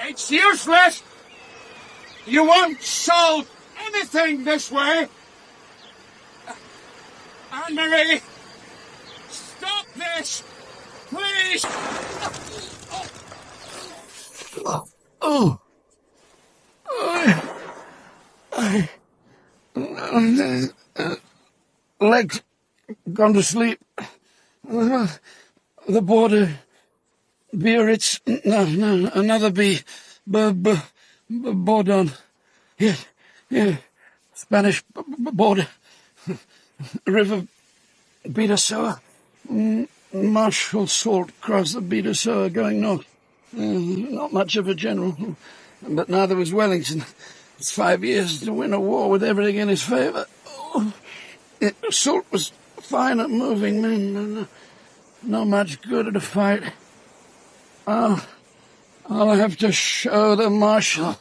It's useless! You won't solve anything this way! Anne-Marie! Stop this! Please! Legs gone to sleep. The border. Biarritz. No, another B. Bordon. Here. Spanish border. River Bidasoa. Marshal Salt crossed the Bidasoa going north. Not much of a general, but neither was Wellington. It's 5 years to win a war with everything in his favour. Salt was fine at moving men, not much good at a fight. I'll have to show the Marshal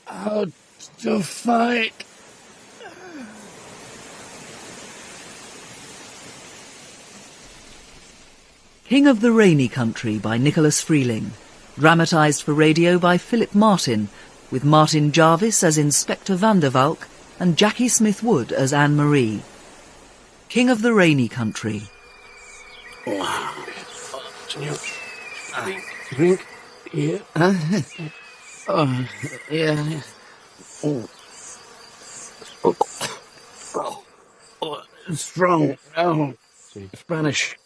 how to fight. King of the Rainy Country by Nicholas Freeling. Dramatised for radio by Philip Martin, with Martin Jarvis as Inspector van der Valk and Jackie Smith-Wood as Anne-Marie. King of the Rainy Country. Drink here? Yeah. Strong. Oh, Spanish. Spanish.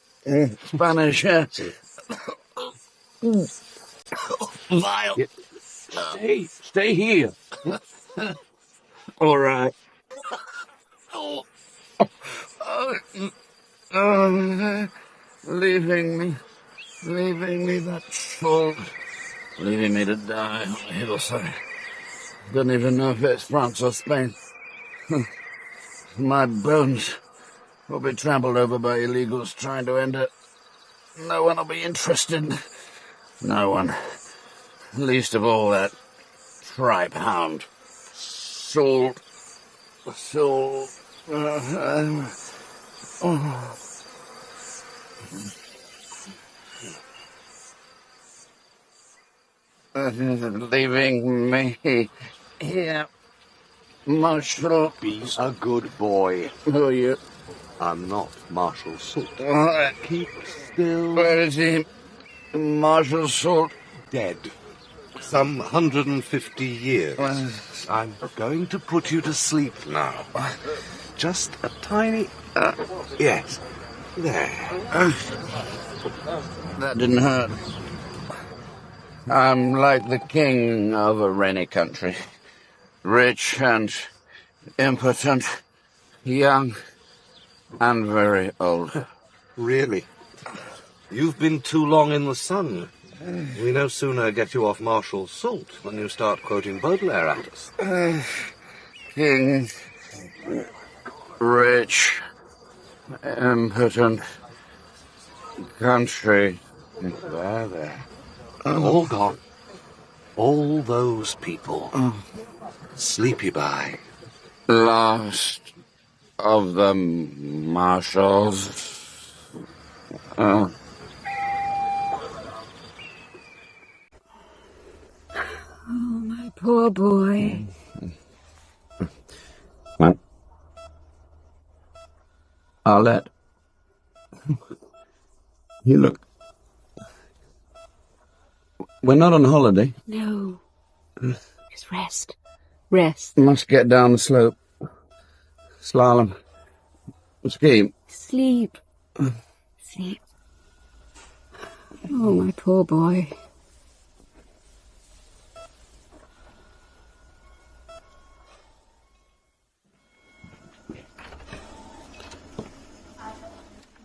Vile. Stay here. All right. Leaving me that fool. Leaving me to die on the hillside. Don't even know if it's France or Spain. My bones will be trampled over by illegals trying to enter. No one will be interested. No one. Least of all that tripe hound. Salt. Leaving me here. Marshal. Be a good boy. Who are you? I'm not Marshal Salt. Keep still. Where is he? Marshal Salt? Dead. Some 150 years. I'm going to put you to sleep now. Just a tiny... yes. There. That didn't hurt. I'm like the king of a rainy country. Rich and impotent, young and very old. Really? You've been too long in the sun. We no sooner get you off Marshal Salt than you start quoting Baudelaire at us. King, rich, impotent, country. There. All gone. All those people. Sleepy by. Last of the marshals. Oh, my poor boy. What? Arlette. You look... We're not on holiday. No. Just rest. Rest. Must get down the slope. Slalom. Ski. Sleep. Sleep. Oh, my poor boy.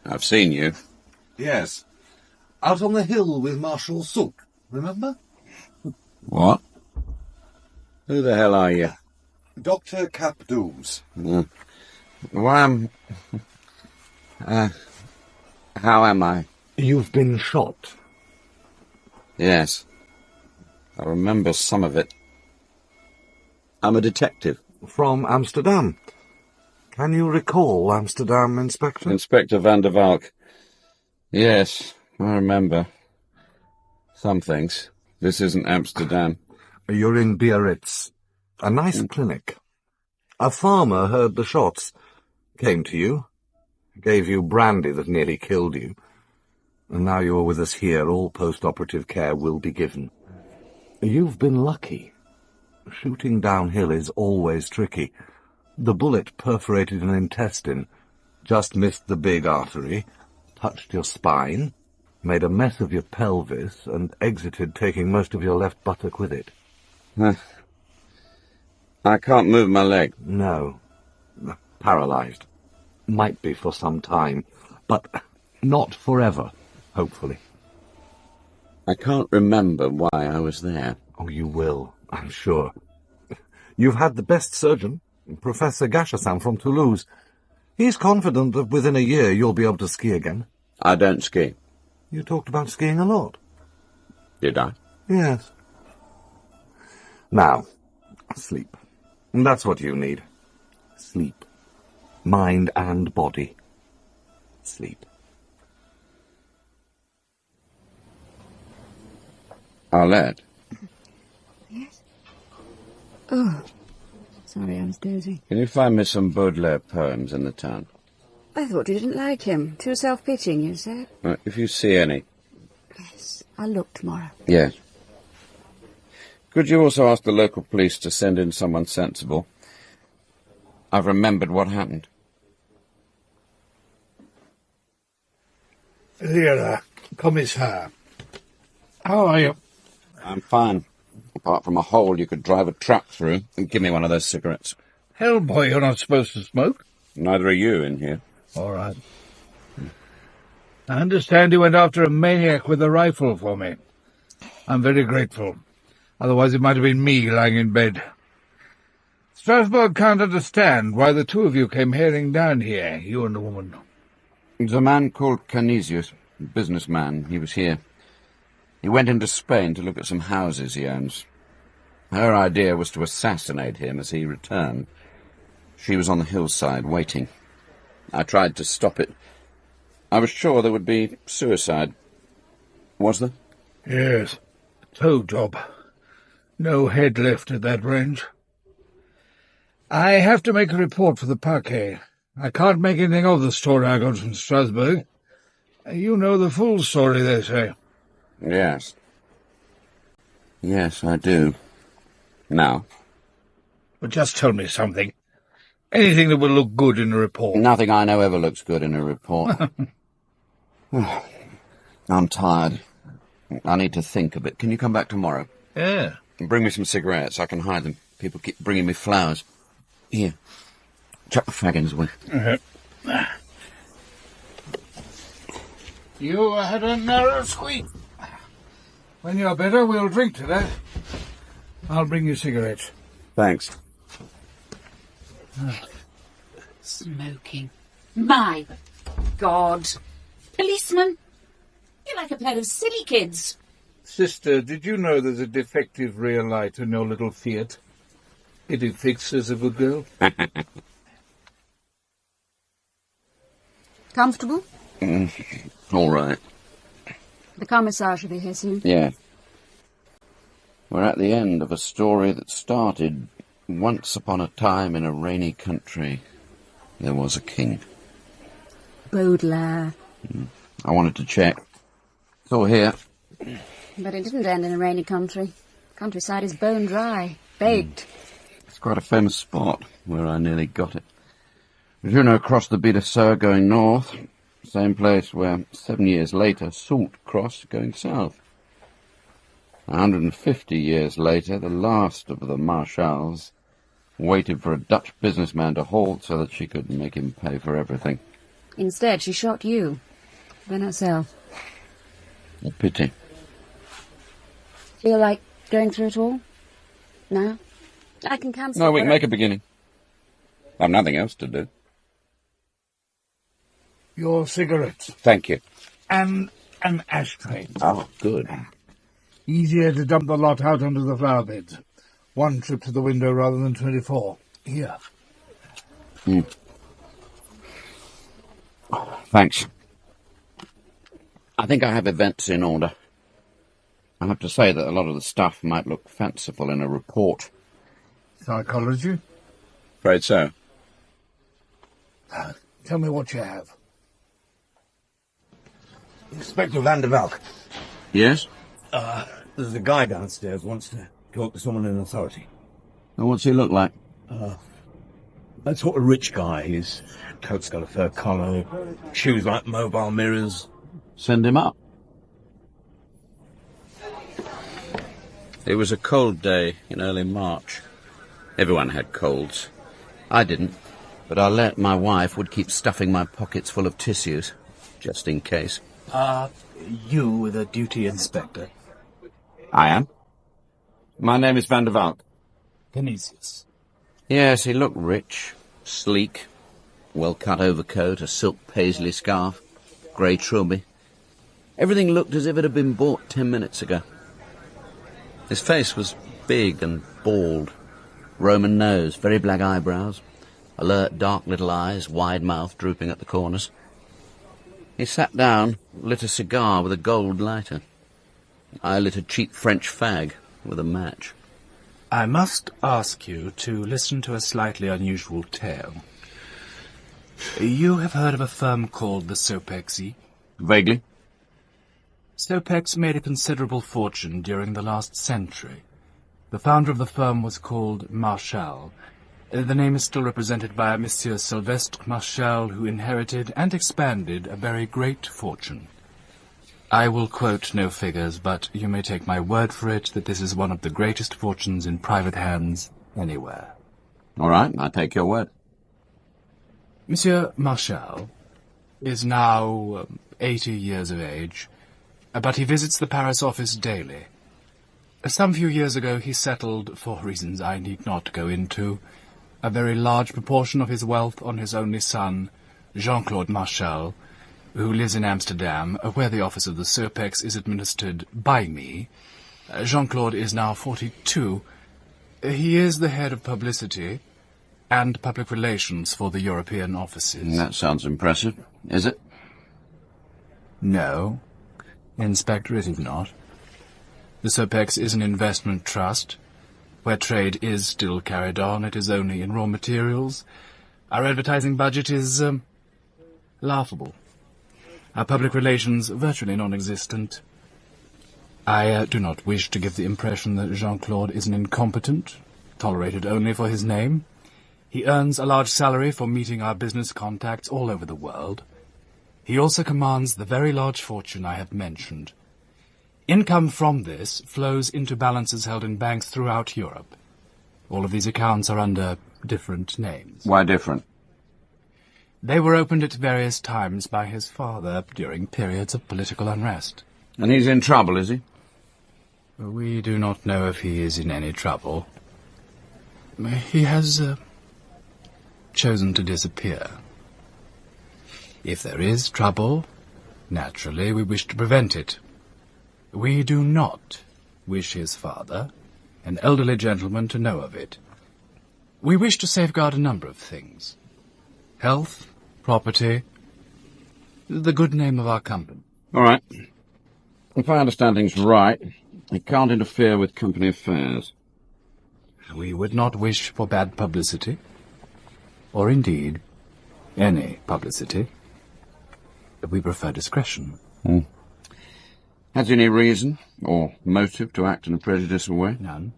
I've seen you. Yes. Out on the hill with Marshal Salt, remember? What? Who the hell are you? Dr. Capdooms. Why how am I? You've been shot. Yes. I remember some of it. I'm a detective. From Amsterdam. Can you recall Amsterdam, Inspector? Inspector van der Valk. Yes, I remember. Some things. This isn't Amsterdam. You're in Biarritz. A nice clinic. A farmer heard the shots, came to you, gave you brandy that nearly killed you. And now you're with us here, all post-operative care will be given. You've been lucky. Shooting downhill is always tricky. The bullet perforated an intestine, just missed the big artery, touched your spine, made a mess of your pelvis, and exited, taking most of your left buttock with it. I can't move my leg. No. Paralyzed. Might be for some time, but not forever, hopefully. I can't remember why I was there. Oh, you will, I'm sure. You've had the best surgeon, Professor Gachassin from Toulouse. He's confident that within a year you'll be able to ski again. I don't ski. You talked about skiing a lot. Did I? Yes. Now, sleep. That's what you need. Sleep. Mind and body. Sleep. Arlette? Yes? Oh, sorry, I was dozing. Can you find me some Baudelaire poems in the town? I thought you didn't like him. Too self-pitying, you said? If you see any. Yes, I'll look tomorrow. Yes. Could you also ask the local police to send in someone sensible? I've remembered what happened. Here, Commissar. How are you? I'm fine. Apart from a hole you could drive a truck through. And give me one of those cigarettes. Hell, boy, you're not supposed to smoke. Neither are you in here. All right. I understand you went after a maniac with a rifle for me. I'm very grateful. Otherwise it might have been me lying in bed. Strasbourg can't understand why the two of you came hailing down here, you and the woman. There's a man called Canisius, a businessman. He was here. He went into Spain to look at some houses he owns. Her idea was to assassinate him as he returned. She was on the hillside, waiting. I tried to stop it. I was sure there would be suicide. Was there? Yes. Tow job. No head left at that range. I have to make a report for the parquet. I can't make anything of the story I got from Strasbourg. You know the full story, they say. Yes. Yes, I do. Now? But just tell me something. Anything that will look good in a report. Nothing I know ever looks good in a report. I'm tired. I need to think a bit. Can you come back tomorrow? Yeah. And bring me some cigarettes. I can hide them. People keep bringing me flowers. Here. Chuck the faggins away. You had a narrow squeak. When you're better, we'll drink to that. I'll bring you cigarettes. Thanks. Smoking. My God. Policeman, you're like a pair of silly kids. Sister, did you know there's a defective rear light in your little Fiat? Get it fixed as a good girl. Comfortable? All right. The commissar should be here soon. Yeah. We're at the end of a story that started once upon a time in a rainy country. There was a king. Baudelaire. I wanted to check. It's all here. But it didn't end in a rainy country. Countryside is bone dry, baked. It's quite a famous spot where I nearly got it. You know, across the Bied going north. Same place where 7 years later Soult crossed going south. 150 years later, the last of the marshals waited for a Dutch businessman to halt so that she could make him pay for everything. Instead, she shot you. Then herself. A pity. Feel like going through it all? No? I can cancel. No, we can make a beginning. I've nothing else to do. Your cigarettes. Thank you. And an ashtray. Oh, good. Easier to dump the lot out onto the flower beds. One trip to the window rather than 24. Here. Thanks. I think I have events in order. I have to say that a lot of the stuff might look fanciful in a report. Psychology? Afraid so. Tell me what you have. Inspector van der Valk. Yes? There's a guy downstairs wants to talk to someone in authority. And what's he look like? That sort of rich guy. His coat's got a fur collar, shoes like mobile mirrors. Send him up. It was a cold day in early March. Everyone had colds. I didn't, but I let my wife would keep stuffing my pockets full of tissues, just in case. You were the duty inspector. I am. My name is van der Valk. Canisius. Yes, he looked rich, sleek, well-cut overcoat, a silk paisley scarf, grey trilby. Everything looked as if it had been bought 10 minutes ago. His face was big and bald, Roman nose, very black eyebrows, alert dark little eyes, wide mouth drooping at the corners. He sat down, lit a cigar with a gold lighter. I lit a cheap French fag with a match. I must ask you to listen to a slightly unusual tale. You have heard of a firm called the Sopex? Vaguely. Sopex made a considerable fortune during the last century. The founder of the firm was called Marchal. The name is still represented by Monsieur Sylvestre Marchal, who inherited and expanded a very great fortune. I will quote no figures, but you may take my word for it that this is one of the greatest fortunes in private hands anywhere. All right, I take your word. Monsieur Marchal is now 80 years of age, but he visits the Paris office daily. Some few years ago he settled, for reasons I need not go into, a very large proportion of his wealth on his only son, Jean-Claude Marchal, who lives in Amsterdam, where the office of the Sopex is administered by me. Jean-Claude is now 42. He is the head of publicity and public relations for the European offices. That sounds impressive. Is it? No, Inspector, it is not. The Sopex is an investment trust. Where trade is still carried on, it is only in raw materials. Our advertising budget is laughable. Our public relations virtually non-existent. I do not wish to give the impression that Jean-Claude is an incompetent, tolerated only for his name. He earns a large salary for meeting our business contacts all over the world. He also commands the very large fortune I have mentioned. Income from this flows into balances held in banks throughout Europe. All of these accounts are under different names. Why different? They were opened at various times by his father during periods of political unrest. And he's in trouble, is he? We do not know if he is in any trouble. He has chosen to disappear. If there is trouble, naturally we wish to prevent it. We do not wish his father, an elderly gentleman, to know of it. We wish to safeguard a number of things. Health, property, the good name of our company. All right. If I understand things right, he can't interfere with company affairs. We would not wish for bad publicity, or indeed any publicity. We prefer discretion. Has he any reason or motive to act in a prejudicial way? None.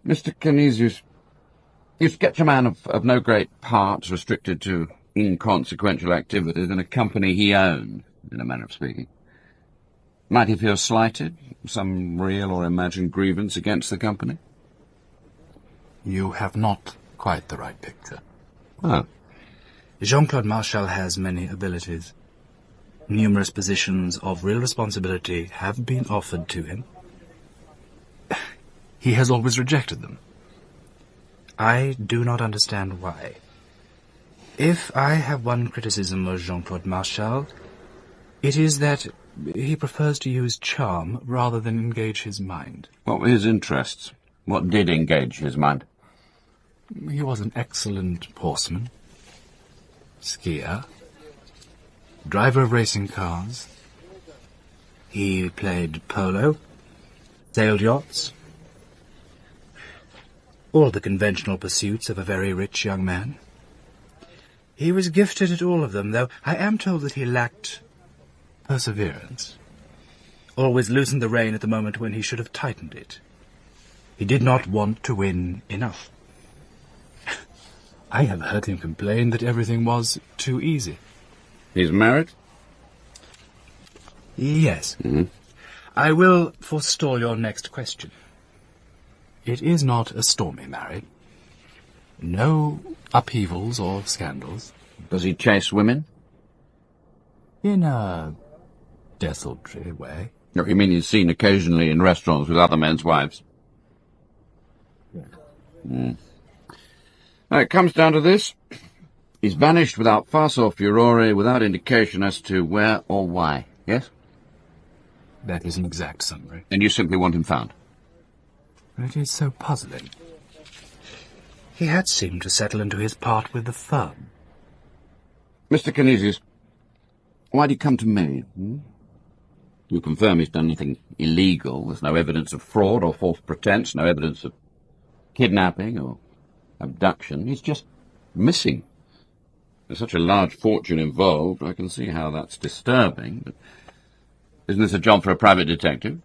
Mr. Canisius, you sketch a man of no great parts, restricted to inconsequential activities in a company he owned, in a manner of speaking. Might he feel slighted, some real or imagined grievance against the company? You have not quite the right picture. Oh. Jean-Claude Marchal has many abilities. Numerous positions of real responsibility have been offered to him. He has always rejected them. I do not understand why. If I have one criticism of Jean-Claude Marchal, it is that he prefers to use charm rather than engage his mind. What were his interests? What did engage his mind? He was an excellent horseman, skier, driver of racing cars. He played polo, sailed yachts, all the conventional pursuits of a very rich young man. He was gifted at all of them, though I am told that he lacked perseverance. Always loosened the rein at the moment when he should have tightened it. He did not want to win enough. I have heard him complain that everything was too easy. He's married? Yes. I will forestall your next question. It is not a stormy marriage. No upheavals or scandals. Does he chase women? In a desultory way. No, you mean he's seen occasionally in restaurants with other men's wives? Now, it comes down to this. He's vanished without fuss or furore, without indication as to where or why, yes? That is an exact summary. And you simply want him found? It is so puzzling. He had seemed to settle into his part with the firm. Mr. Canisius, why do you come to me? You confirm he's done anything illegal. There's no evidence of fraud or false pretense, no evidence of kidnapping or abduction. He's just missing. There's such a large fortune involved, I can see how that's disturbing, but isn't this a job for a private detective?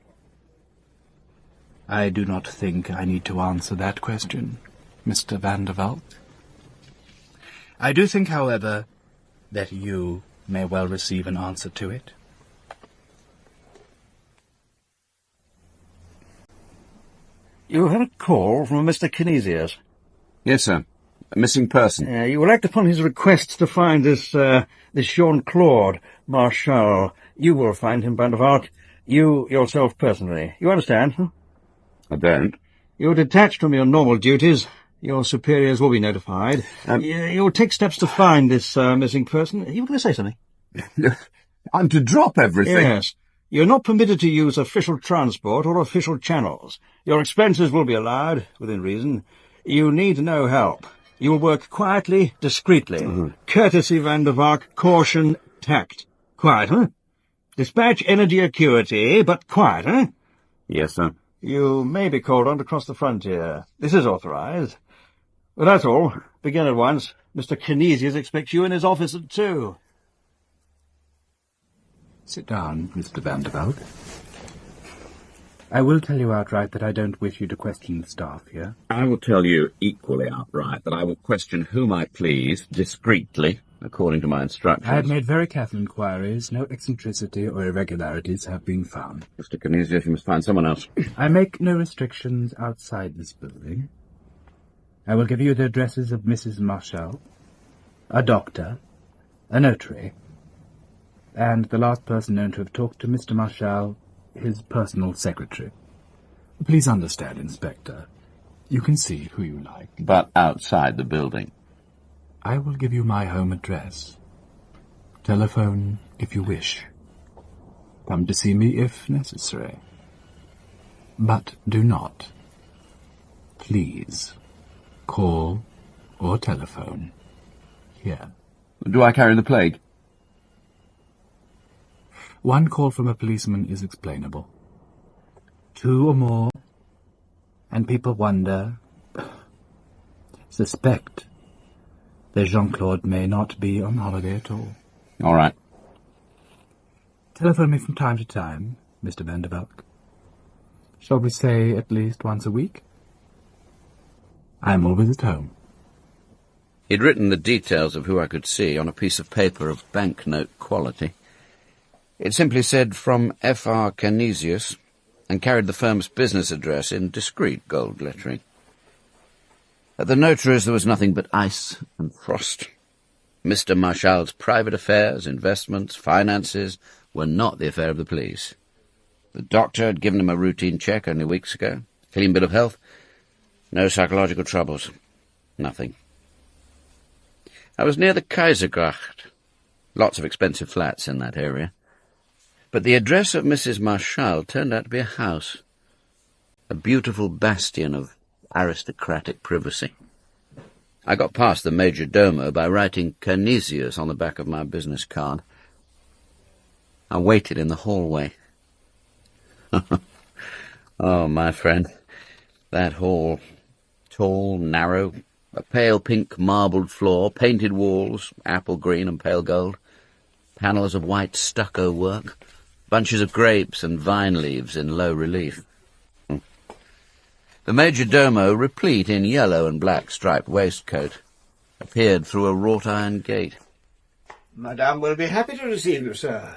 I do not think I need to answer that question, Mr. van der Valk. I do think, however, that you may well receive an answer to it. You had a call from Mr. Canisius. Yes, sir. A missing person. You will act upon his request to find this Jean-Claude Marchal. You will find him, Van der Valk. You yourself personally. You understand? I don't. You're detached from your normal duties. Your superiors will be notified. You'll take steps to find this missing person. You were going to say something? I'm to drop everything? Yes. You're not permitted to use official transport or official channels. Your expenses will be allowed, within reason. You need no help. You will work quietly, discreetly. Courtesy, Van der Valk, caution, tact. Quiet, huh? Dispatch, energy, acuity, but quiet, huh? Yes, sir. You may be called on to cross the frontier. This is authorized. Well, that's all. Begin at once. Mr. Canisius expects you in his office at 2. Sit down, Mr. van der Valk. I will tell you outright that I don't wish you to question the staff here. I will tell you equally outright that I will question whom I please, discreetly, according to my instructions. I have made very careful inquiries. No eccentricity or irregularities have been found. Mr. Canisius, you must find someone else. I make no restrictions outside this building. I will give you the addresses of Mrs. Marchal, a doctor, a notary, and the last person known to have talked to Mr. Marchal, his personal secretary. Please understand, Inspector, you can see who you like. But outside the building. I will give you my home address. Telephone if you wish. Come to see me if necessary. But do not, please, call or telephone here. Do I carry the plague? One call from a policeman is explainable. 2 or more, and people wonder, suspect, that Jean-Claude may not be on holiday at all. All right. Telephone me from time to time, Mr. van der Valk. Shall we say at least once a week? I'm always at home. He'd written the details of who I could see on a piece of paper of banknote quality. It simply said, from F.R. Canisius, and carried the firm's business address in discreet gold lettering. At the notary's there was nothing but ice and frost. Mr. Marchal's private affairs, investments, finances were not the affair of the police. The doctor had given him a routine check only weeks ago. Clean bill of health. No psychological troubles. Nothing. I was near the Kaisergracht. Lots of expensive flats in that area. But the address of Mrs. Marchal turned out to be a house. A beautiful bastion of aristocratic privacy. I got past the major domo by writing Canisius on the back of my business card. I waited in the hallway, Oh, my friend, that hall. Tall, narrow, a pale pink marbled floor, painted walls, apple green and pale gold, panels of white stucco work, bunches of grapes and vine leaves in low relief. The major domo, replete in yellow and black striped waistcoat, appeared through a wrought-iron gate. Madame will be happy to receive you, sir.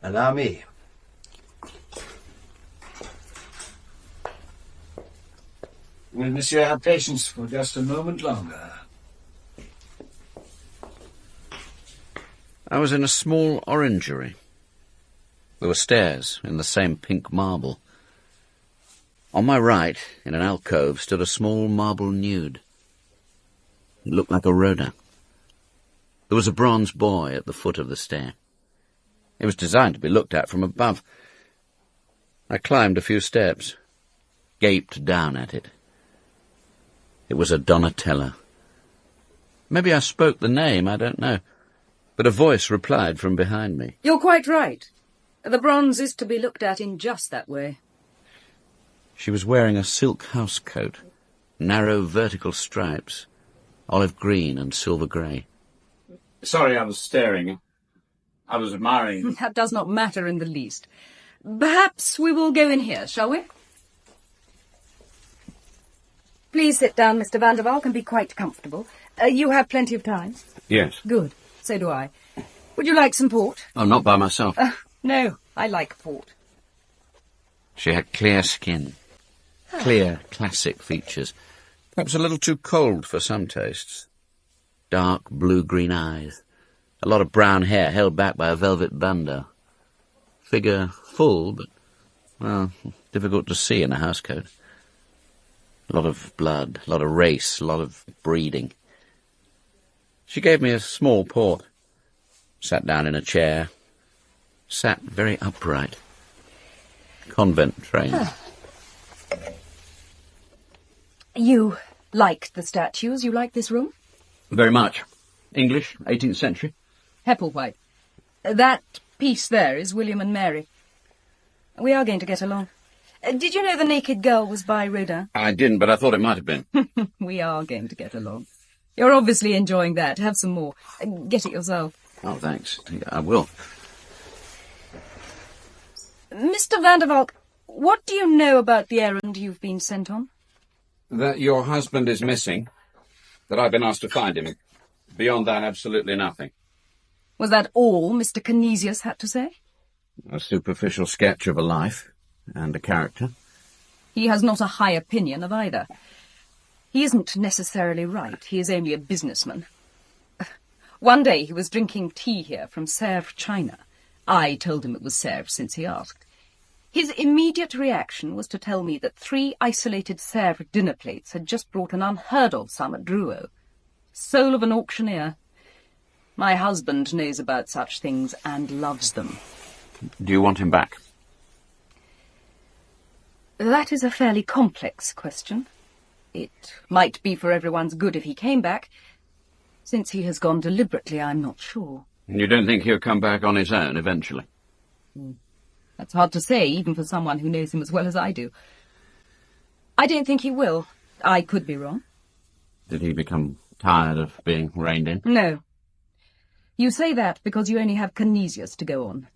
Allow me. Will monsieur have patience for just a moment longer? I was in a small orangery. There were stairs in the same pink marble. On my right, in an alcove, stood a small marble nude. It looked like a Rodin. There was a bronze boy at the foot of the stair. It was designed to be looked at from above. I climbed a few steps, gaped down at it. It was a Donatella. Maybe I spoke the name, I don't know, but a voice replied from behind me. You're quite right. The bronze is to be looked at in just that way. She was wearing a silk housecoat, narrow vertical stripes, olive green and silver grey. Sorry, I was staring. I was admiring. That does not matter in the least. Perhaps we will go in here, shall we? Please sit down, Mr. van der Valk, and be quite comfortable. You have plenty of time. Yes. Good. So do I. Would you like some port? Oh, not by myself. No, I like port. She had clear skin, clear, classic features, perhaps a little too cold for some tastes. Dark blue-green eyes, a lot of brown hair held back by a velvet bandeau. Figure full, but, well, difficult to see in a housecoat. A lot of blood, a lot of race, a lot of breeding. She gave me a small port, sat down in a chair, sat very upright. Convent trained. You like the statues? You like this room? Very much. English, 18th century. Hepplewhite. That piece there is William and Mary. We are going to get along. Did you know The Naked Girl was by Rodin? I didn't, but I thought it might have been. We are going to get along. You're obviously enjoying that. Have some more. Get it yourself. Oh, thanks. I will. Mr. van der Valk, what do you know about the errand you've been sent on? That your husband is missing. That I've been asked to find him. Beyond that, absolutely nothing. Was that all Mr. Canisius had to say? A superficial sketch of a life and a character. He has not a high opinion of either. He isn't necessarily right. He is only a businessman. One day he was drinking tea here from Sèvres, China. I told him it was Sèvres since he asked. His immediate reaction was to tell me that 3 isolated Sèvres dinner plates had just brought an unheard-of sum at Drouot. Soul of an auctioneer. My husband knows about such things and loves them. Do you want him back? That is a fairly complex question. It might be for everyone's good if he came back. Since he has gone deliberately, I'm not sure. You don't think he'll come back on his own eventually? That's hard to say, even for someone who knows him as well as I do. I don't think he will. I could be wrong. Did he become tired of being reined in? No. You say that because you only have Canisius to go on.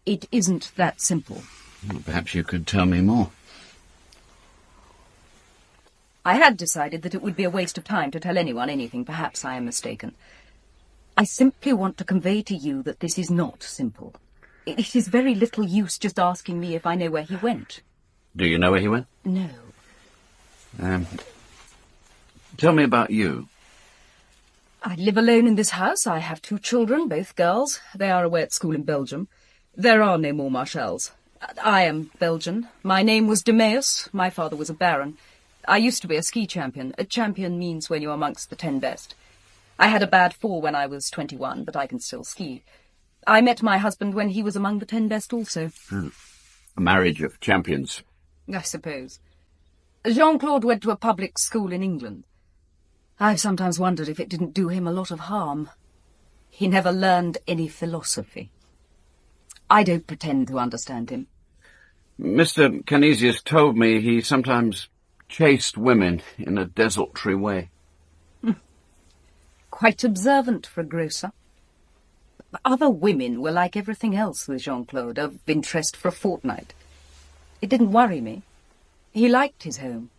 It isn't that simple. Well, perhaps you could tell me more. I had decided that it would be a waste of time to tell anyone anything. Perhaps I am mistaken. I simply want to convey to you that this is not simple. It is very little use just asking me if I know where he went. Do you know where he went? No. Tell me about you. I live alone in this house. I have 2 children, both girls. They are away at school in Belgium. There are no more Marshals. I am Belgian. My name was Demeus. My father was a baron. I used to be a ski champion. A champion means when you're amongst the 10 best. I had a bad fall when I was 21, but I can still ski. I met my husband when he was among the 10 best also. A marriage of champions. I suppose. Jean-Claude went to a public school in England. I've sometimes wondered if it didn't do him a lot of harm. He never learned any philosophy. I don't pretend to understand him. Mr. Canisius told me he sometimes chased women in a desultory way. Quite observant for a grocer. Other women were like everything else with Jean-Claude, of interest for a fortnight. It didn't worry me. He liked his home.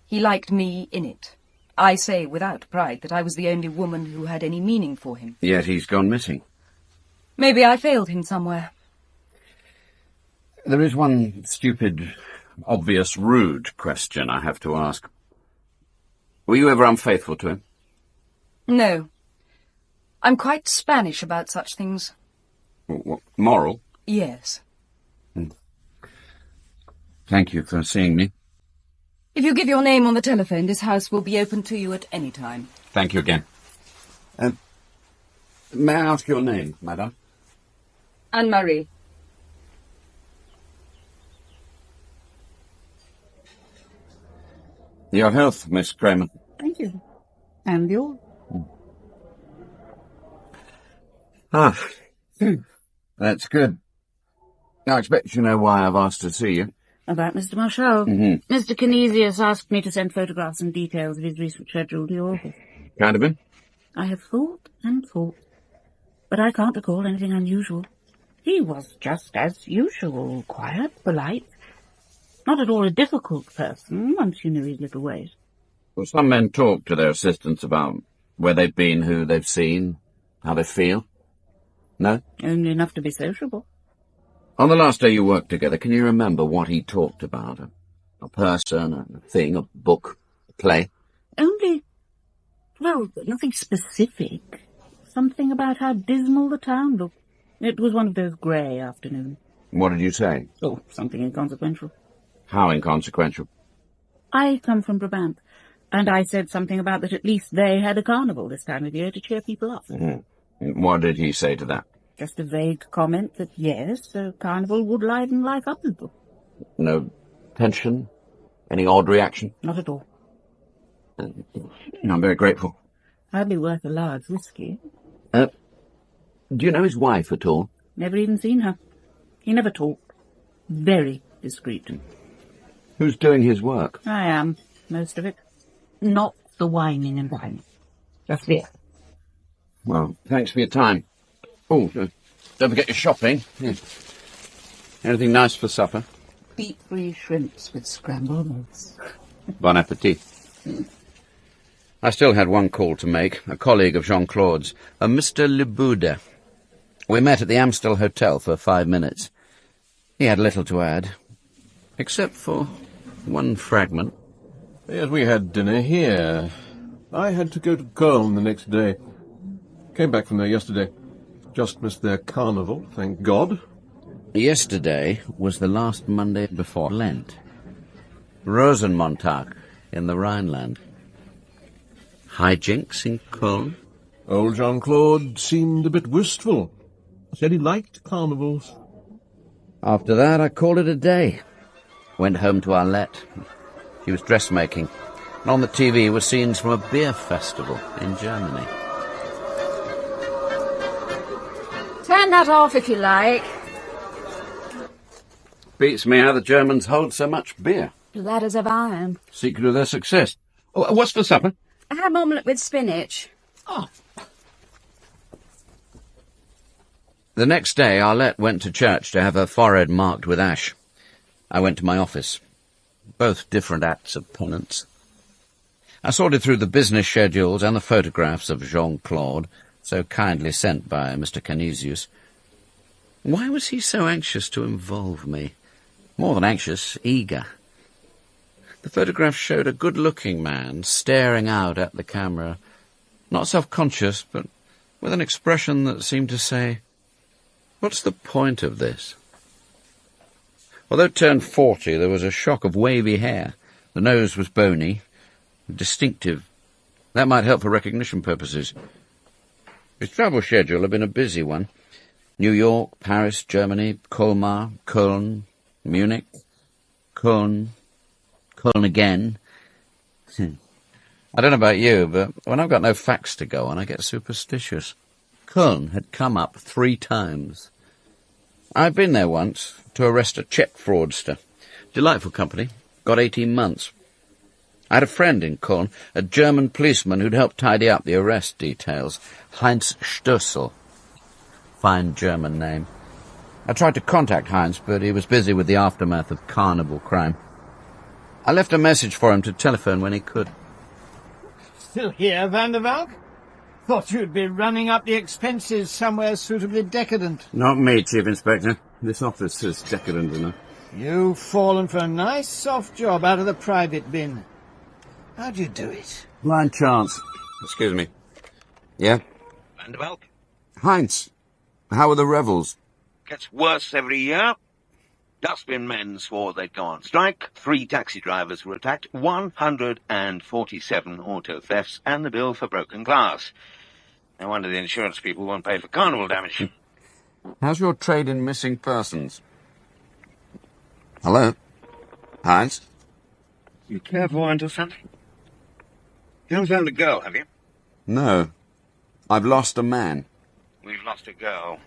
He liked me in it. I say without pride that I was the only woman who had any meaning for him. Yet he's gone missing. Maybe I failed him somewhere. There is one stupid, obvious, rude question I have to ask. Were you ever unfaithful to him? No. I'm quite Spanish about such things. What, moral? Yes. Thank you for seeing me. If you give your name on the telephone, this house will be open to you at any time. Thank you again. May I ask your name, madame? Anne-Marie. Your health, Miss Kramer. Thank you. And yours? That's good. I expect you know why I've asked to see you. About Mr. Marshall. Mr. Canisius asked me to send photographs and details of his recent schedule to your office. Kind of him? I have thought and thought, but I can't recall anything unusual. He was just as usual, quiet, polite. Not at all a difficult person, once you knew his little ways. Well, some men talk to their assistants about where they've been, who they've seen, how they feel. No? Only enough to be sociable. On the last day you worked together, can you remember what he talked about? A person, a thing, a book, a play? Only, well, nothing specific. Something about how dismal the town looked. It was one of those grey afternoons. What did you say? Oh, something inconsequential. How inconsequential? I come from Brabant, and I said something about that at least they had a carnival this time of year to cheer people up. What did he say to that? Just a vague comment that, yes, a carnival would liven life up a little. No tension? Any odd reaction? Not at all. I'm very grateful. Hardly worth a large whiskey. Do you know his wife at all? Never even seen her. He never talked. Very discreet. Who's doing his work? I am, most of it. Not the whining and dining. Just the Well, thanks for your time. Oh, don't forget your shopping. Anything nice for supper? deep-free shrimps with scrambled eggs. Bon appetit. I still had one call to make, a colleague of Jean-Claude's, a Mr. Leboude. We met at the Amstel Hotel for 5 minutes. He had little to add, except for one fragment. Yes, we had dinner here. I had to go to Cologne the next day. Came back from there yesterday. Just missed their carnival, thank God. Yesterday was the last Monday before Lent. Rosenmontag in the Rhineland. Hijinks in Cologne. Old Jean-Claude seemed a bit wistful. Said he liked carnivals. After that, I called it a day. Went home to Arlette. She was dressmaking. And on the TV were scenes from a beer festival in Germany. Turn that off if you like. Beats me how the Germans hold so much beer. That is of iron. Secret of their success. Oh, what's for supper? A ham omelette with spinach. Oh. The next day, Arlette went to church to have her forehead marked with ash. I went to my office. Both different acts of penance. I sorted through the business schedules and the photographs of Jean-Claude, so kindly sent by Mr. Canisius. Why was he so anxious to involve me? More than anxious, eager. The photograph showed a good-looking man staring out at the camera, not self-conscious, but with an expression that seemed to say, "What's the point of this?" Although turned 40, there was a shock of wavy hair. The nose was bony, distinctive. That might help for recognition purposes. His travel schedule had been a busy one. New York, Paris, Germany, Colmar, Cologne, Munich, Cologne again. I don't know about you, but when I've got no facts to go on, I get superstitious. Cologne had come up 3 times. I've been there once to arrest a cheque fraudster. Delightful company. Got 18 months. I had a friend in Cologne, a German policeman who'd helped tidy up the arrest details. Heinz Stössel. Fine German name. I tried to contact Heinz, but he was busy with the aftermath of carnival crime. I left a message for him to telephone when he could. Still here, Van der Valk? Thought you'd be running up the expenses somewhere suitably decadent. Not me, Chief Inspector. This office is decadent enough. You've fallen for a nice soft job out of the private bin. How'd you do it? Blind chance. Excuse me. Yeah? Van der Valk? Heinz, how are the revels? Gets worse every year. Dustbin men swore they'd go on strike. 3 taxi drivers were attacked. 147 auto thefts, and the bill for broken glass. No wonder the insurance people won't pay for carnival damage. How's your trade in missing persons? Hello? Heinz? You careful, understand? You haven't found a girl, have you? No. I've lost a man. We've lost a girl.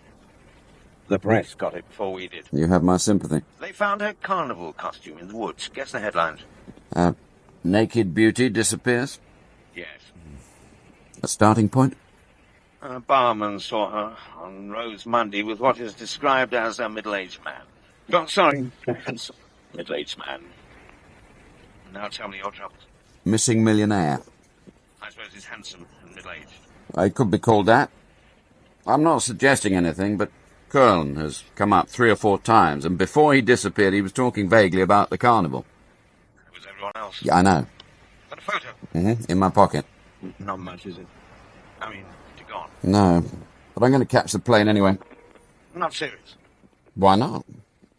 The press got it before we did. You have my sympathy. They found her carnival costume in the woods. Guess the headlines. Naked beauty disappears? Yes. A starting point? A barman saw her on Rose Monday with what is described as a middle-aged man. Oh, sorry, a handsome middle-aged man. Now tell me your troubles. Missing millionaire. I suppose he's handsome and middle-aged. I could be called that. I'm not suggesting anything, but Cologne has come up 3 or 4 times, and before he disappeared he was talking vaguely about the carnival. It was everyone else. Yeah, I know. Got a photo? In my pocket. Not much, is it? I mean, to gone. No, but I'm going to catch the plane anyway. Not serious. Why not?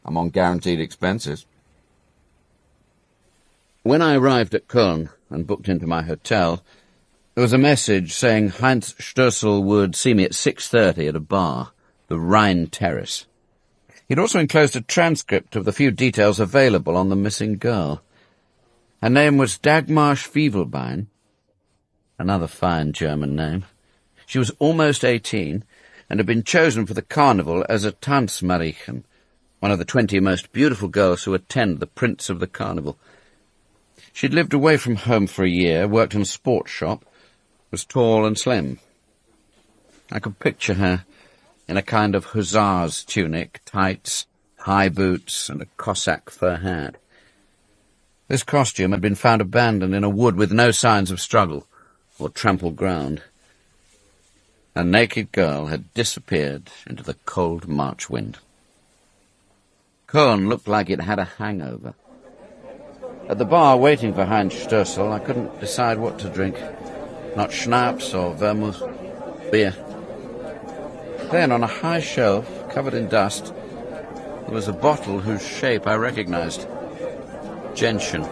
I'm on guaranteed expenses. When I arrived at Cologne and booked into my hotel, there was a message saying Heinz Stössel would see me at 6:30 at a bar, the Rhine Terrace. He'd also enclosed a transcript of the few details available on the missing girl. Her name was Dagmar Schwievelbein, another fine German name. She was almost 18 and had been chosen for the carnival as a Tanzmädchen, one of the 20 most beautiful girls who attend the Prince of the Carnival. She'd lived away from home for a year, worked in a sports shop, was tall and slim. I could picture her in a kind of hussar's tunic, tights, high boots, and a Cossack fur hat. This costume had been found abandoned in a wood with no signs of struggle or trampled ground. A naked girl had disappeared into the cold March wind. Cologne looked like it had a hangover. At the bar waiting for Heinz Stössel, I couldn't decide what to drink. Not schnapps or vermouth, beer. Then, on a high shelf, covered in dust, there was a bottle whose shape I recognized. Gentian.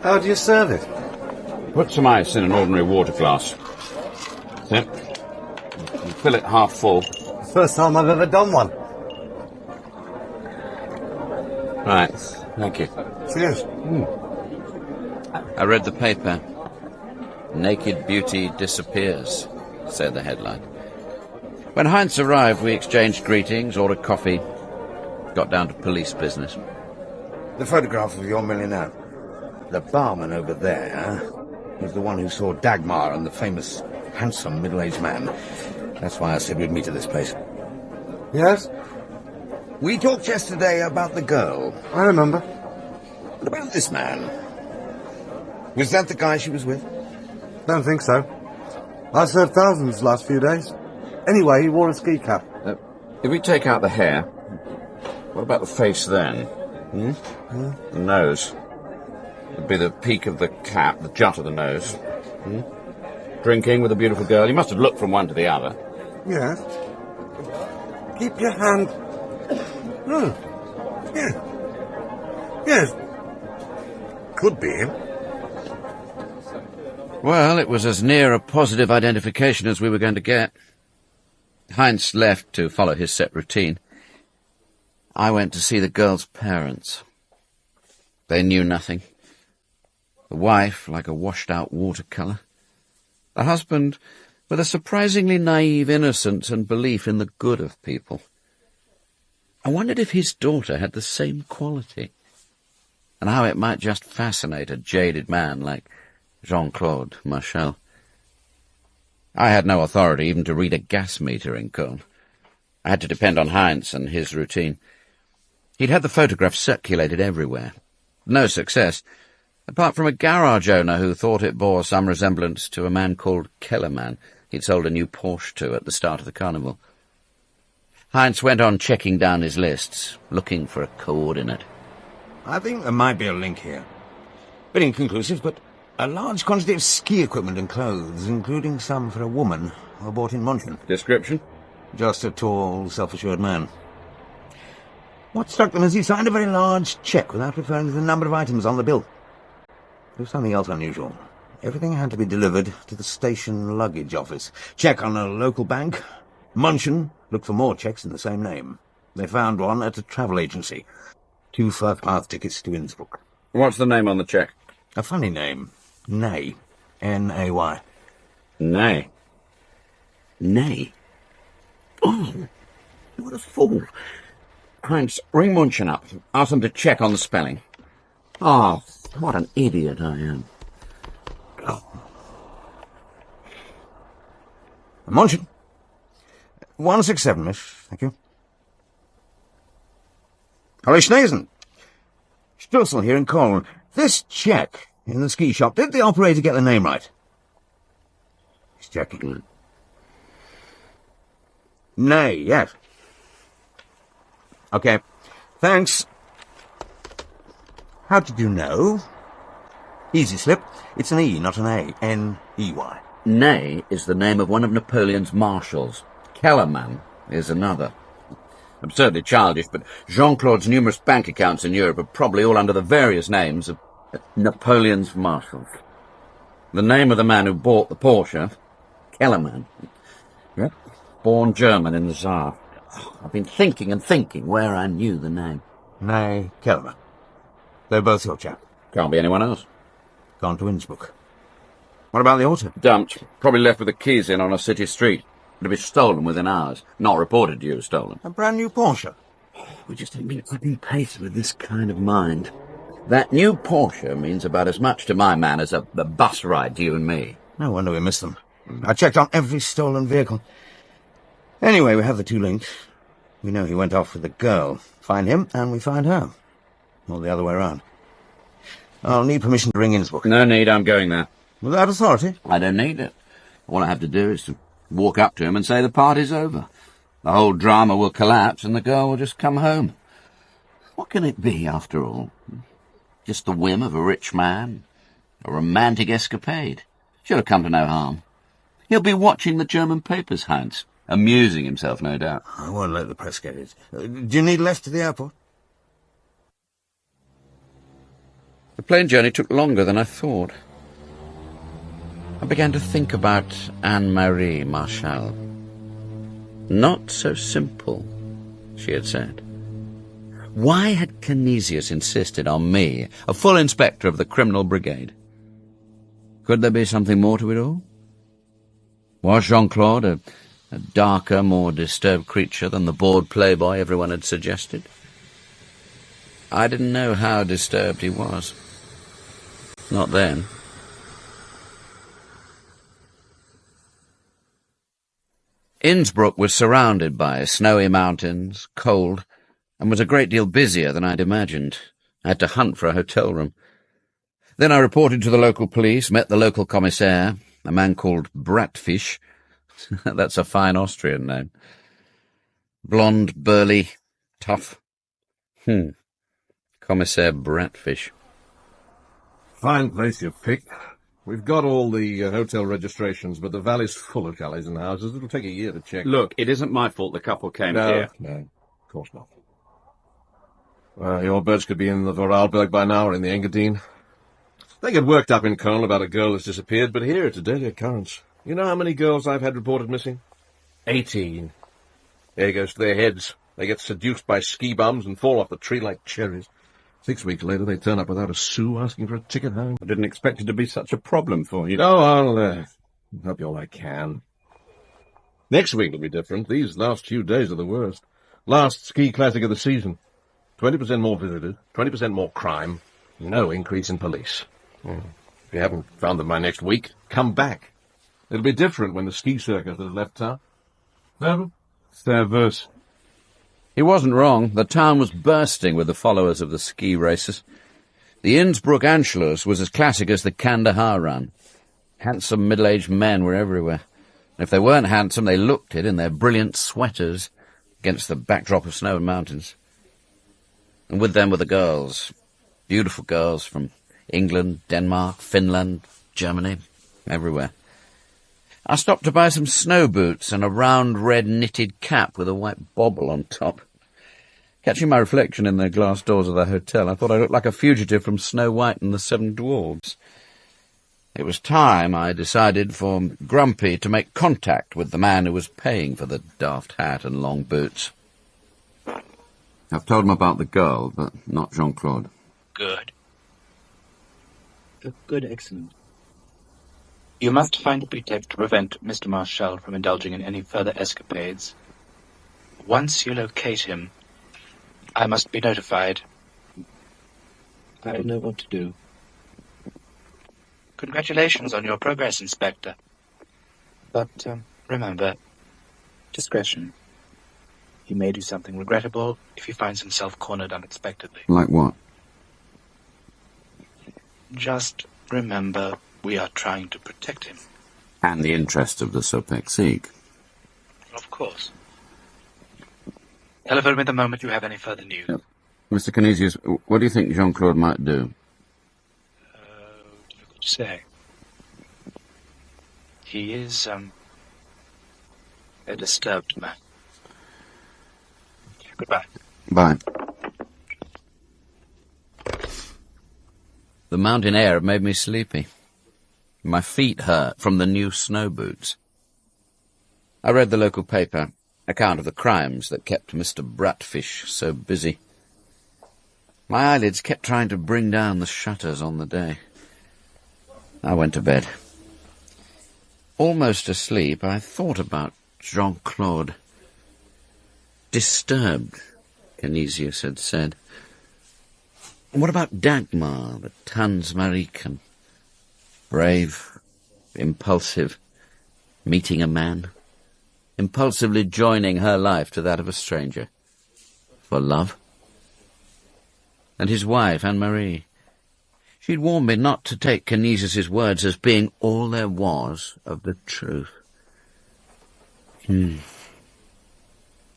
How do you serve it? Put some ice in an ordinary water glass. That's it. And fill it half full. First time I've ever done one. Right. Thank you. Cheers. I read the paper. Naked beauty disappears, said the headline. When Heinz arrived, we exchanged greetings, ordered coffee, got down to police business. The photograph of your millionaire. The barman over there was the one who saw Dagmar and the famous handsome middle-aged man. That's why I said we'd meet at this place. Yes? We talked yesterday about the girl. I remember. What about this man? Was that the guy she was with? Don't think so. I served thousands the last few days. Anyway, he wore a ski cap. If we take out the hair, what about the face then? The nose. It'd be the peak of the cap, the jut of the nose. Drinking with a beautiful girl. You must have looked from one to the other. Yes. Keep your hand... Yes. Yes. Could be him. Well, it was as near a positive identification as we were going to get. Heinz left to follow his set routine. I went to see the girl's parents. They knew nothing. The wife, like a washed-out watercolour. The husband, with a surprisingly naive innocence and belief in the good of people. I wondered if his daughter had the same quality, and how it might just fascinate a jaded man like Jean-Claude Marchal. I had no authority even to read a gas meter in Cologne. I had to depend on Heinz and his routine. He'd had the photograph circulated everywhere. No success, apart from a garage owner who thought it bore some resemblance to a man called Kellerman he'd sold a new Porsche to at the start of the carnival. Heinz went on checking down his lists, looking for a coordinate. I think there might be a link here. Bit inconclusive, but a large quantity of ski equipment and clothes, including some for a woman, were bought in München. Description? Just a tall, self-assured man. What struck them is he signed a very large cheque without referring to the number of items on the bill. There was something else unusual. Everything had to be delivered to the station luggage office. Check on a local bank. München looked for more cheques in the same name. They found one at a travel agency. 2 first-class tickets to Innsbruck. What's the name on the cheque? A funny name. Nay. N-A-Y. Nay. Nay? Oh, what a fool. Heinz, ring München up. Ask them to check on the spelling. Oh, what an idiot I am. Oh. München. 167, miss. Thank you. Hallo, Schneesen. Strussel here in Cologne. This cheque in the ski shop, did the operator get the name right? He's checking. Nay, yes. Okay, thanks. How did you know? Easy slip. It's an E, not an A. N-E-Y. Ney is the name of one of Napoleon's marshals. Kellerman is another. Absurdly childish, but Jean-Claude's numerous bank accounts in Europe are probably all under the various names of Napoleon's marshals. The name of the man who bought the Porsche, Kellerman. Yep. Born German in the Tsar. I've been thinking and thinking where I knew the name. Nay, Kellerman. They're both your chap. Can't be anyone else. Gone to Innsbruck. What about the auto? Dumped. Probably left with the keys in on a city street. It'll be stolen within hours. Not reported to you as stolen. A brand new Porsche. We just ain't been keeping pace with this kind of mind. That new Porsche means about as much to my man as a bus ride to you and me. No wonder we missed them. I checked on every stolen vehicle. Anyway, we have the 2 links. We know he went off with the girl. Find him, and we find her. Or the other way around. I'll need permission to ring Innsbruck. No need, I'm going there. Without authority? I don't need it. All I have to do is to walk up to him and say the party's over. The whole drama will collapse and the girl will just come home. What can it be, after all? Just the whim of a rich man? A romantic escapade? Should have come to no harm. He'll be watching the German papers, Heinz. Amusing himself, no doubt. I won't let the press get it. Do you need less to the airport? The plane journey took longer than I thought. I began to think about Anne-Marie Marchal. Not so simple, she had said. Why had Canisius insisted on me, a full inspector of the criminal brigade? Could there be something more to it all? Was Jean-Claude a darker, more disturbed creature than the bored playboy everyone had suggested? I didn't know how disturbed he was. Not then. Innsbruck was surrounded by snowy mountains, cold, and was a great deal busier than I'd imagined. I had to hunt for a hotel room. Then I reported to the local police, met the local commissaire, a man called Bratfisch. That's a fine Austrian name. Blonde, burly, tough. Commissaire Bratfisch. Fine place you've picked. We've got all the hotel registrations, but the valley's full of chalets and houses. It'll take a year to check. Look, it isn't my fault the couple came here. No, of course not. Your birds could be in the Vorarlberg by now or in the Engadine. They get worked up in Cologne about a girl that's disappeared, but here it's a daily occurrence. You know how many girls I've had reported missing? 18. There goes to their heads. They get seduced by ski bums and fall off the tree like cherries. 6 weeks later, they turn up without a sou, asking for a ticket home. I didn't expect it to be such a problem for you. No, I'll help you all I can. Next week will be different. These last few days are the worst. Last ski classic of the season. 20% more visitors, 20% more crime, no increase in police. If you haven't found them by next week, come back. It'll be different when the ski circus has left town. Servus. He wasn't wrong. The town was bursting with the followers of the ski races. The Innsbruck Anschluss was as classic as the Kandahar run. Handsome middle-aged men were everywhere. And if they weren't handsome, they looked it in their brilliant sweaters against the backdrop of snow and mountains. And with them were the girls. Beautiful girls from England, Denmark, Finland, Germany, everywhere. I stopped to buy some snow boots and a round red knitted cap with a white bobble on top. Catching my reflection in the glass doors of the hotel, I thought I looked like a fugitive from Snow White and the Seven Dwarfs. It was time, I decided, for Grumpy to make contact with the man who was paying for the daft hat and long boots. I've told him about the girl, but not Jean-Claude. Good. Good, excellent. You must find a pretext to prevent Mr. Marshall from indulging in any further escapades. Once you locate him, I must be notified. I don't know what to do. Congratulations on your progress, Inspector. But, remember, discretion. He may do something regrettable if he finds himself cornered unexpectedly. Like what? Just remember, we are trying to protect him. And the interests of the Sopek Sieg. Of course. Telephone me the moment you have any further news. Yep. Mr. Canisius, what do you think Jean-Claude might do? Difficult to say. He is, a disturbed man. Goodbye. Bye. The mountain air had made me sleepy. My feet hurt from the new snow boots. I read the local paper, account of the crimes that kept Mr. Bratfish so busy. My eyelids kept trying to bring down the shutters on the day. I went to bed. Almost asleep, I thought about Jean-Claude. Disturbed, Canisius had said. What about Dagmar, the Tanzmarican? Brave, impulsive, meeting a man, impulsively joining her life to that of a stranger. For love? And his wife, Anne-Marie. She'd warned me not to take Canisius's words as being all there was of the truth.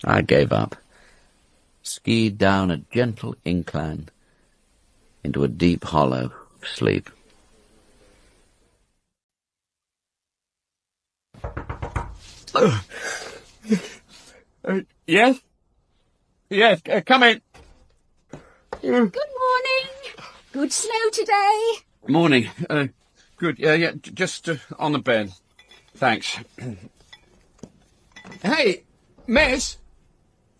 I gave up, skied down a gentle incline into a deep hollow of sleep. Yes? Yes, come in. Good morning. Good snow today. Morning. Good. Yeah, just on the bed. Thanks. Hey, miss.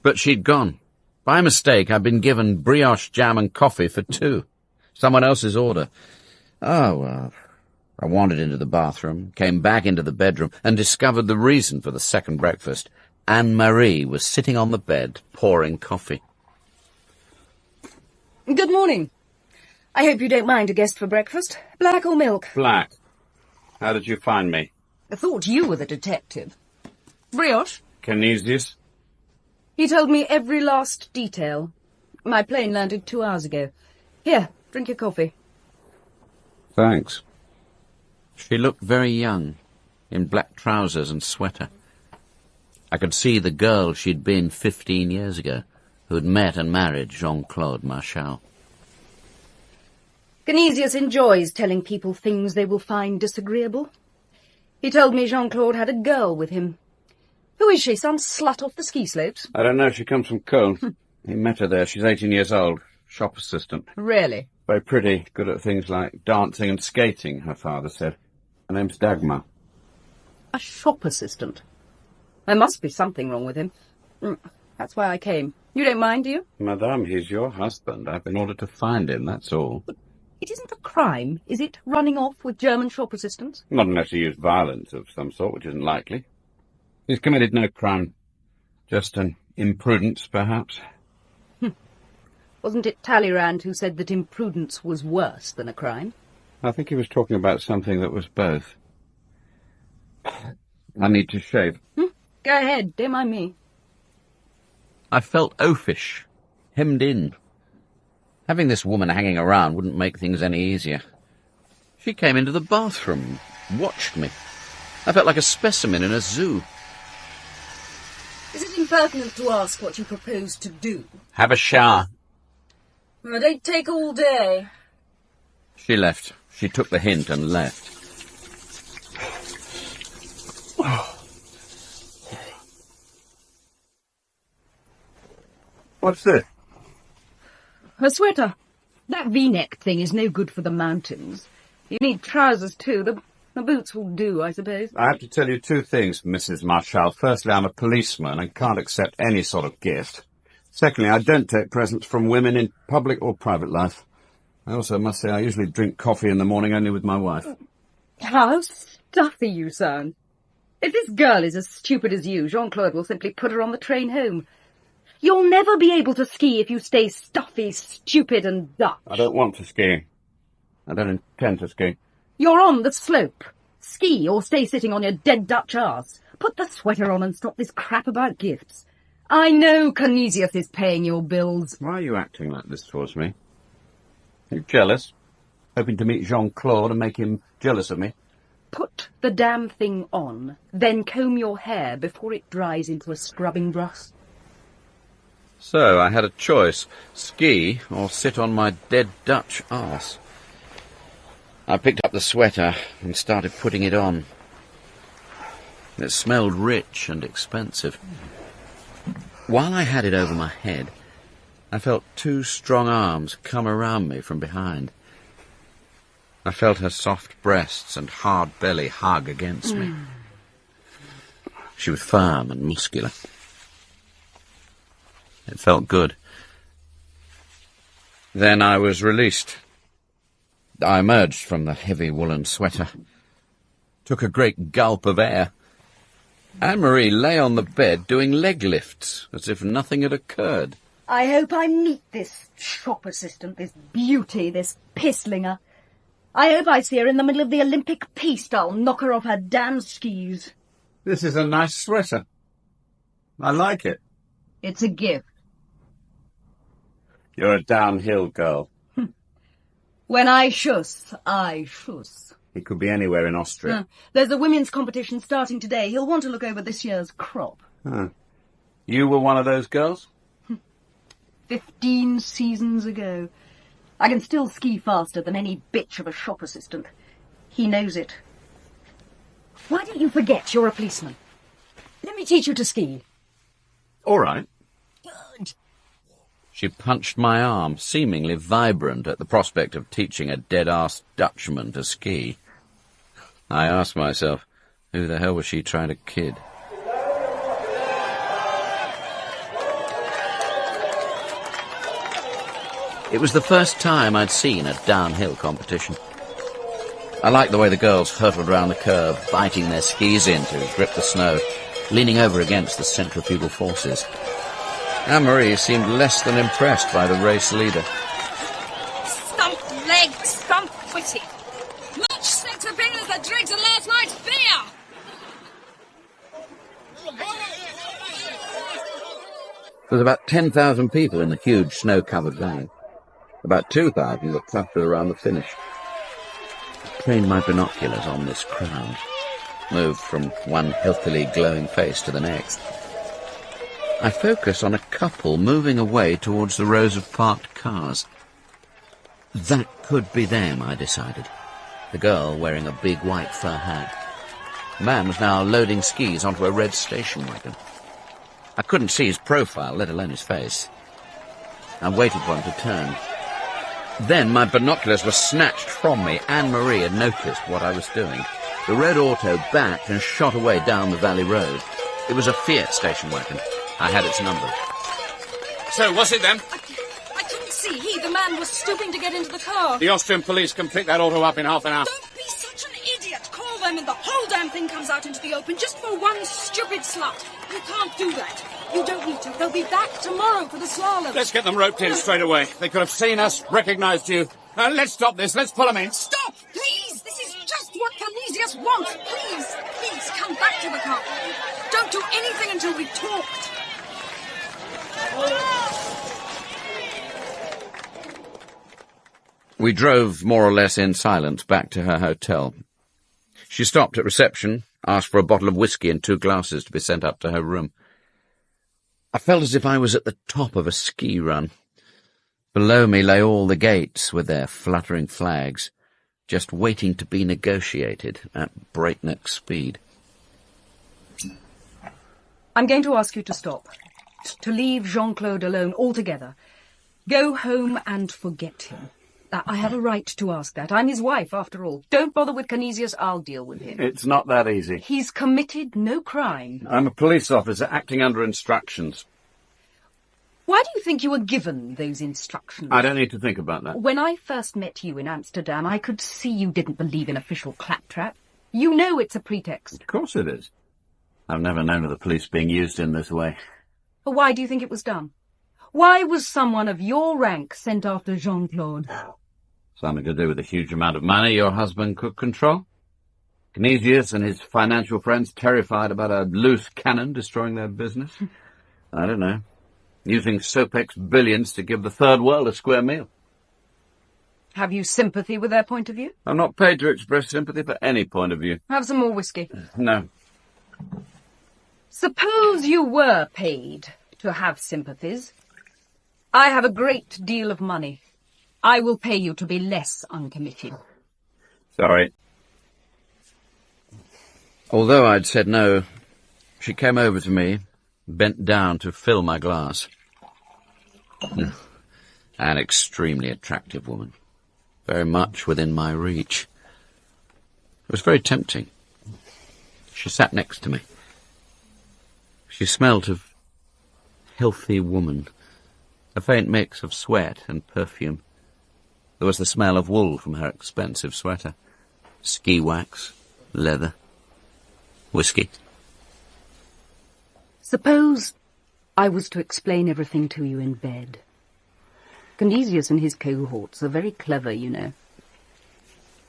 But she'd gone. By mistake, I'd been given brioche jam and coffee for two. Someone else's order. Oh, well. I wandered into the bathroom, came back into the bedroom, and discovered the reason for the second breakfast. Anne-Marie was sitting on the bed, pouring coffee. Good morning. I hope you don't mind a guest for breakfast. Black or milk? Black. How did you find me? I thought you were the detective. Brioche? Canisius? He told me every last detail. My plane landed 2 hours ago. Here, drink your coffee. Thanks. She looked very young, in black trousers and sweater. I could see the girl she'd been 15 years ago, who'd met and married Jean-Claude Marchal. Canisius enjoys telling people things they will find disagreeable. He told me Jean-Claude had a girl with him. Who is she, some slut off the ski slopes? I don't know, she comes from Cologne. He met her there. She's 18 years old, shop assistant. Really? Very pretty, good at things like dancing and skating, her father said. Her name's Dagmar. A shop assistant? There must be something wrong with him. That's why I came. You don't mind, do you? Madame, he's your husband. I've been ordered to find him, that's all. But it isn't a crime, is it, running off with German shop assistants? Not unless he used violence of some sort, which isn't likely. He's committed no crime. Just an Imprudence, perhaps? Wasn't it Talleyrand who said that imprudence was worse than a crime? I think he was talking about something that was both. I need to shave. Go ahead, don't mind me. I felt oafish, hemmed in. Having this woman hanging around wouldn't make things any easier. She came into the bathroom, watched me. I felt like a specimen in a zoo. Is it impertinent to ask what you propose to do? Have a shower. Well, don't take all day. She left. She took the hint and left. What's this? Her sweater. That V-neck thing is no good for the mountains. You need trousers too. The boots will do, I suppose. I have to tell you two things, Mrs. Marshall. Firstly, I'm a policeman and can't accept any sort of gift. Secondly, I don't take presents from women in public or private life. I also must say I usually drink coffee in the morning only with my wife. How stuffy you sound. If this girl is as stupid as you, Jean-Claude will simply put her on the train home. You'll never be able to ski if you stay stuffy, stupid and Dutch. I don't want to ski. I don't intend to ski. You're on the slope. Ski or stay sitting on your dead Dutch arse. Put the sweater on and stop this crap about gifts. I know Canisius is paying your bills. Why are you acting like this towards me? Are you jealous? Hoping to meet Jean-Claude and make him jealous of me? Put the damn thing on, then comb your hair before it dries into a scrubbing brush. So I had a choice, ski or sit on my dead Dutch arse. I picked up the sweater and started putting it on. It smelled rich and expensive. While I had it over my head, I felt two strong arms come around me from behind. I felt her soft breasts and hard belly hug against me. She was firm and muscular. It felt good. Then I was released. I emerged from the heavy woolen sweater, took a great gulp of air. Anne-Marie lay on the bed doing leg lifts, as if nothing had occurred. I hope I meet this shop assistant, this beauty, this pisslinger. I hope I see her in the middle of the Olympic piste. I'll knock her off her damn skis. This is a nice sweater. I like it. It's a gift. You're a downhill girl. When I schuss, I schuss. He could be anywhere in Austria. There's a women's competition starting today. He'll want to look over this year's crop. You were one of those girls? 15 seasons ago. I can still ski faster than any bitch of a shop assistant. He knows it. Why don't you forget you're a policeman? Let me teach you to ski. All right. Good. She punched my arm, seemingly vibrant at the prospect of teaching a dead-ass Dutchman to ski. I asked myself, who the hell was she trying to kid? It was the first time I'd seen a downhill competition. I liked the way the girls hurtled round the curve, biting their skis in to grip the snow, leaning over against the centrifugal forces. Anne-Marie seemed less than impressed by the race leader. Stump leg, stump witty. Much sex opinions that drinks in last night's beer. There was about 10,000 people in the huge snow-covered valley. About 2,000 were clustered around the finish. I trained my binoculars on this crowd, moved from one healthily glowing face to the next. I focused on a couple moving away towards the rows of parked cars. That could be them, I decided. The girl wearing a big white fur hat. The man was now loading skis onto a red station wagon. I couldn't see his profile, let alone his face. I waited for him to turn. Then my binoculars were snatched from me. Anne-Marie had noticed what I was doing. The red auto backed and shot away down the valley road. It was a Fiat station wagon. I had its number. So, what's it then? I couldn't see. The man was stooping to get into the car. The Austrian police can pick that auto up in half an hour. Don't be such an idiot. Call them and the whole damn thing comes out into the open just for one stupid slut. You can't do that. You don't need to. They'll be back tomorrow for the slalom. Let's get them roped in straight away. They could have seen us, recognised you. Let's stop this. Let's pull them in. Stop, please. This is just what Canisius wants. Please, come back to the car. Don't do anything until we've talked. We drove more or less in silence back to her hotel. She stopped at reception, asked for a bottle of whiskey and 2 glasses to be sent up to her room. I felt as if I was at the top of a ski run. Below me lay all the gates with their fluttering flags, just waiting to be negotiated at breakneck speed. I'm going to ask you to stop, to leave Jean-Claude alone altogether. Go home and forget him. I have a right to ask that. I'm his wife, after all. Don't bother with Canisius, I'll deal with him. It's not that easy. He's committed no crime. I'm a police officer acting under instructions. Why do you think you were given those instructions? I don't need to think about that. When I first met you in Amsterdam, I could see you didn't believe in official claptrap. You know it's a pretext. Of course it is. I've never known of the police being used in this way. But why do you think it was done? Why was someone of your rank sent after Jean-Claude? Something to do with the huge amount of money your husband could control. Canisius and his financial friends terrified about a loose cannon destroying their business. I don't know. Using Sopeck's billions to give the third world a square meal. Have you sympathy with their point of view? I'm not paid to express sympathy for any point of view. Have some more whiskey. No. Suppose you were paid to have sympathies. I have a great deal of money. I will pay you to be less uncommitted. Sorry. Although I'd said no, she came over to me, bent down to fill my glass. An extremely attractive woman. Very much within my reach. It was very tempting. She sat next to me. She smelt of healthy woman, a faint mix of sweat and perfume. There was the smell of wool from her expensive sweater, ski wax, leather, whiskey. Suppose I was to explain everything to you in bed. Canisius and his cohorts are very clever, you know.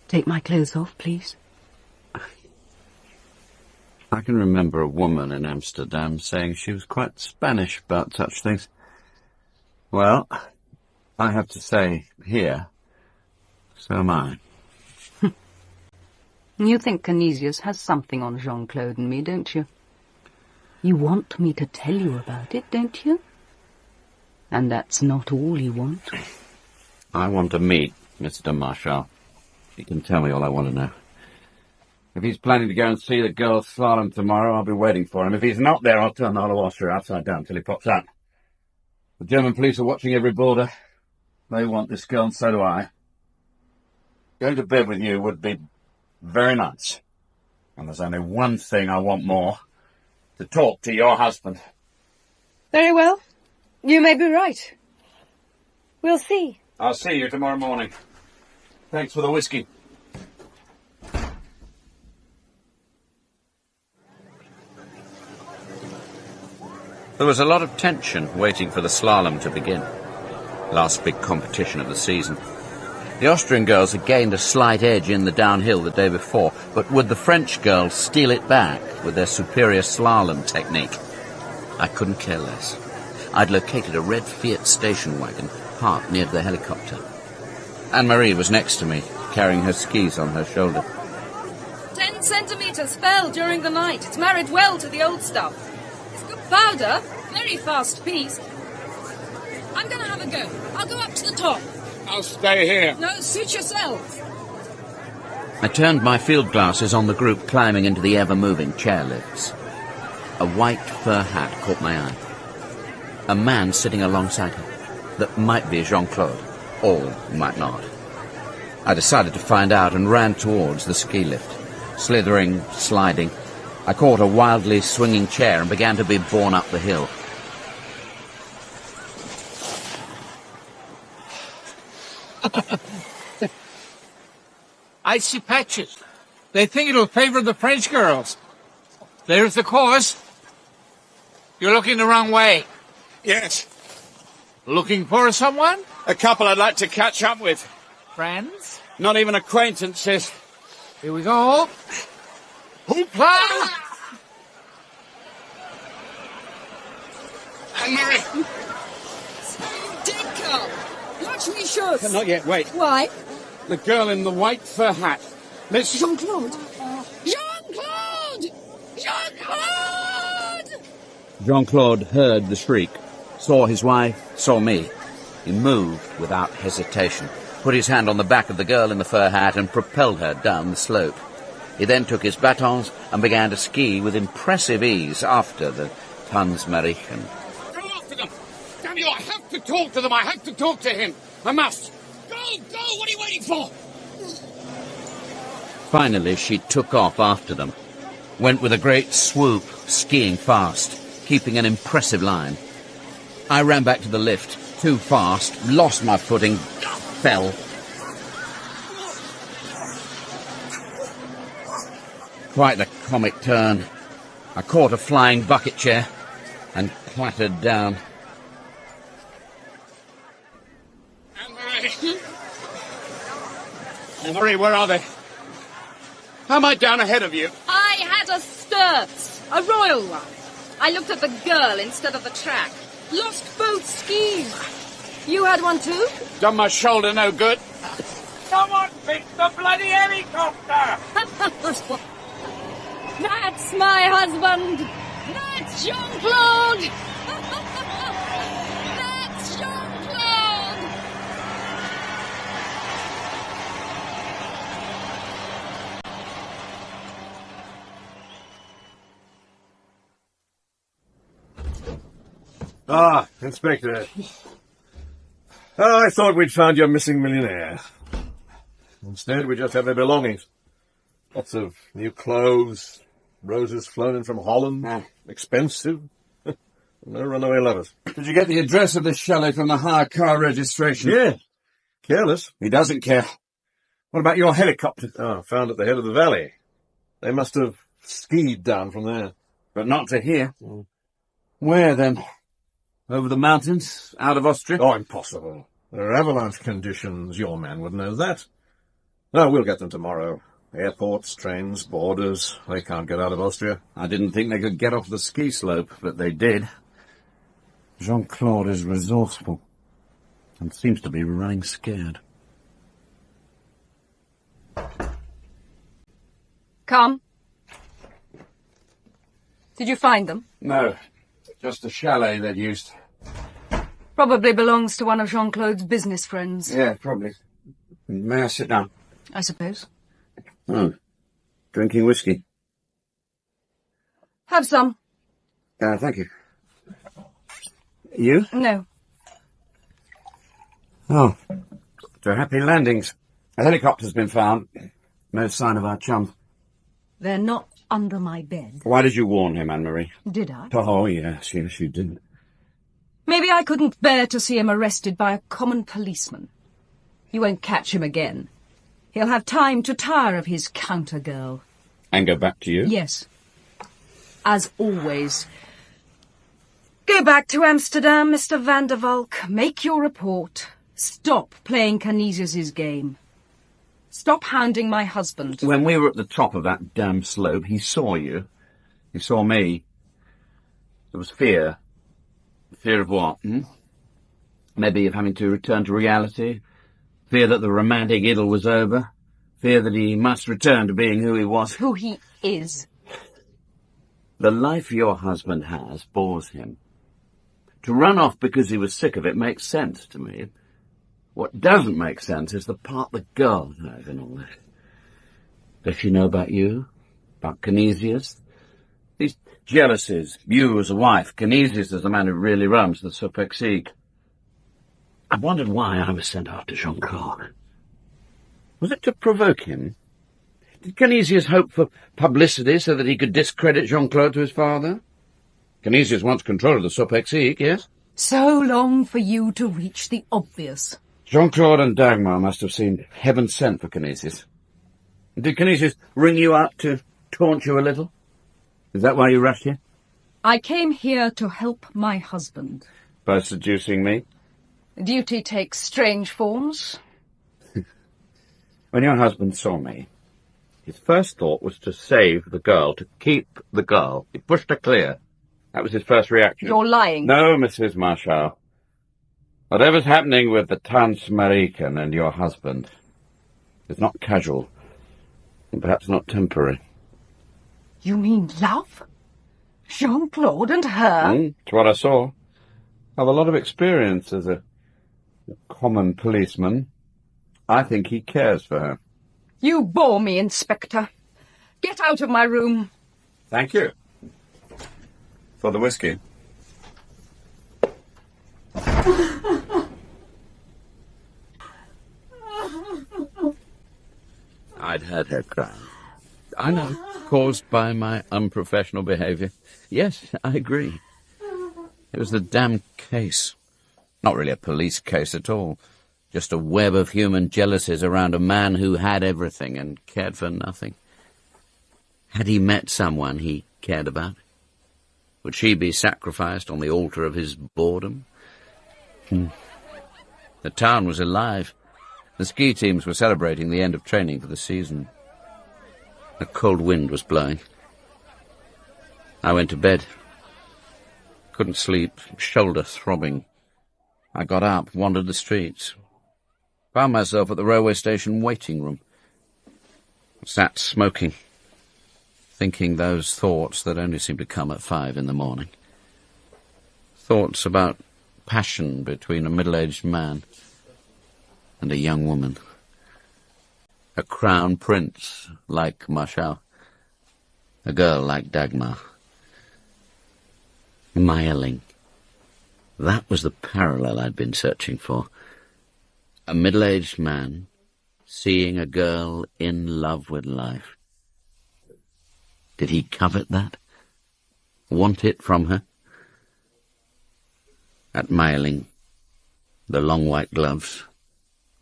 Take my clothes off, please. I can remember a woman in Amsterdam saying she was quite Spanish about such things. Well, I have to say, here, so am I. You think Canisius has something on Jean-Claude and me, don't you? You want me to tell you about it, don't you? And that's not all you want. I want to meet Mr. Marshall. He can tell me all I want to know. If he's planning to go and see the girls' slalom tomorrow, I'll be waiting for him. If he's not there, I'll turn the whole washer upside down till he pops out. The German police are watching every border. They want this girl, and so do I. Going to bed with you would be very nice. And there's only one thing I want more. To talk to your husband. Very well. You may be right. We'll see. I'll see you tomorrow morning. Thanks for the whiskey. There was a lot of tension waiting for the slalom to begin. Last big competition of the season. The Austrian girls had gained a slight edge in the downhill the day before, but would the French girls steal it back with their superior slalom technique? I couldn't care less. I'd located a red Fiat station wagon parked near the helicopter. Anne-Marie was next to me, carrying her skis on her shoulder. 10 centimetres fell during the night. It's married well to the old stuff. It's good powder, very fast piece. I'm going to have a go. I'll go up to the top. I'll stay here. No, suit yourself. I turned my field glasses on the group climbing into the ever-moving chairlifts. A white fur hat caught my eye. A man sitting alongside her. That might be Jean-Claude, or might not. I decided to find out and ran towards the ski lift. Slithering, sliding, I caught a wildly swinging chair and began to be borne up the hill. I see patches. They think it'll favor the French girls. There's the course. You're looking the wrong way. Yes. Looking for someone? A couple I'd like to catch up with. Friends? Not even acquaintances. Here we go. Hoopla! Anne-Marie! Did come. Watch me shoot. Not yet, wait. Why? The girl in the white fur hat. Miss... Jean-Claude. Jean-Claude! Jean-Claude! Jean-Claude heard the shriek, saw his wife, saw me. He moved without hesitation, put his hand on the back of the girl in the fur hat and propelled her down the slope. He then took his batons and began to ski with impressive ease after the Tanzmarchen. Go after them! Damn you, I have to talk to them! I have to talk to him! I must! Go! What are you waiting for? Finally, she took off after them, went with a great swoop, skiing fast, keeping an impressive line. I ran back to the lift, too fast, lost my footing, fell. Quite the comic turn. I caught a flying bucket chair and clattered down. Anne-Marie! Anne-Marie, where are they? How am I down ahead of you? I had a skirt. A royal one. I looked at the girl instead of the track. Lost both skis. You had one too? Done my shoulder no good. Someone fix the bloody helicopter! That's my husband. That's Jean-Claude. That's Jean-Claude. Ah, Inspector. Oh, I thought we'd found your missing millionaire. Instead, we just have their belongings. Lots of new clothes, roses flown in from Holland, expensive. No runaway lovers. Did you get the address of this chalet from the hire car registration? Yeah. Careless. He doesn't care. What about your helicopter? Oh, found at the head of the valley. They must have skied down from there. But not to here. Where, then? Over the mountains? Out of Austria? Oh, impossible. There are avalanche conditions. Your man would know that. No, we'll get them tomorrow. Airports, trains, borders. They can't get out of Austria. I didn't think they could get off the ski slope, but they did. Jean-Claude is resourceful and seems to be running scared. Come. Did you find them? No, just a chalet they'd used. Probably belongs to one of Jean-Claude's business friends. Yeah, probably. May I sit down? I suppose. Oh, drinking whiskey. Have some. Thank you. You? No. Oh, to happy landings. A helicopter's been found. No sign of our chum. They're not under my bed. Why did you warn him, Anne-Marie? Did I? Oh, yes, you did. Maybe I couldn't bear to see him arrested by a common policeman. You won't catch him again. He'll have time to tire of his counter-girl. And go back to you? Yes. As always. Go back to Amsterdam, Mr. van der Valk. Make your report. Stop playing Canisius's game. Stop hounding my husband. When we were at the top of that damn slope, he saw you. He saw me. There was fear. Fear of what? Maybe of having to return to reality. Fear that the romantic idyll was over. Fear that he must return to being who he was. Who he is. The life your husband has bores him. To run off because he was sick of it makes sense to me. What doesn't make sense is the part the girl has in all this. Does she know about you? About Canisius? These jealousies, you as a wife, Canisius as the man who really runs the Soundstage. I wondered why I was sent after Jean-Claude. Was it to provoke him? Did Canisius hope for publicity so that he could discredit Jean-Claude to his father? Canisius wants control of the Soundstage, yes? So long for you to reach the obvious. Jean-Claude and Dagmar must have seemed heaven sent for Canisius. Did Canisius ring you up to taunt you a little? Is that why you rushed here? I came here to help my husband. By seducing me? Duty takes strange forms. When your husband saw me, his first thought was to save the girl, to keep the girl. He pushed her clear. That was his first reaction. You're lying. No, Mrs. Marshall. Whatever's happening with the Transmarican and your husband is not casual, and perhaps not temporary. You mean love? Jean-Claude and her? It's what I saw. I have a lot of experience as a common policeman. I think he cares for her. You bore me, Inspector. Get out of my room. Thank you. For the whiskey. I'd heard her cry. I know, caused by my unprofessional behaviour. Yes, I agree. It was the damn case. Not really a police case at all. Just a web of human jealousies around a man who had everything and cared for nothing. Had he met someone he cared about? Would she be sacrificed on the altar of his boredom? The town was alive. The ski teams were celebrating the end of training for the season. A cold wind was blowing. I went to bed. Couldn't sleep, shoulder throbbing. I got up, wandered the streets. Found myself at the railway station waiting room. Sat smoking, thinking those thoughts that only seem to come at 5 in the morning. Thoughts about passion between a middle-aged man and a young woman. A crown prince like Marshal. A girl like Dagmar. Meiling. That was the parallel I'd been searching for. A middle-aged man seeing a girl in love with life. Did he covet that? Want it from her? At Meiling, the long white gloves,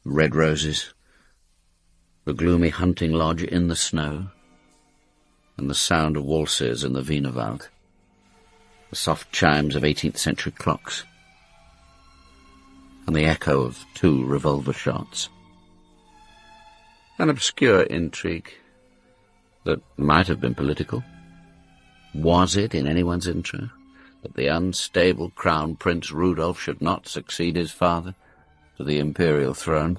red roses, the gloomy hunting lodge in the snow, and the sound of waltzes in the Wienerwald, the soft chimes of 18th century clocks, and the echo of 2 revolver shots. An obscure intrigue that might have been political. Was it in anyone's interest that the unstable Crown Prince Rudolph should not succeed his father to the imperial throne?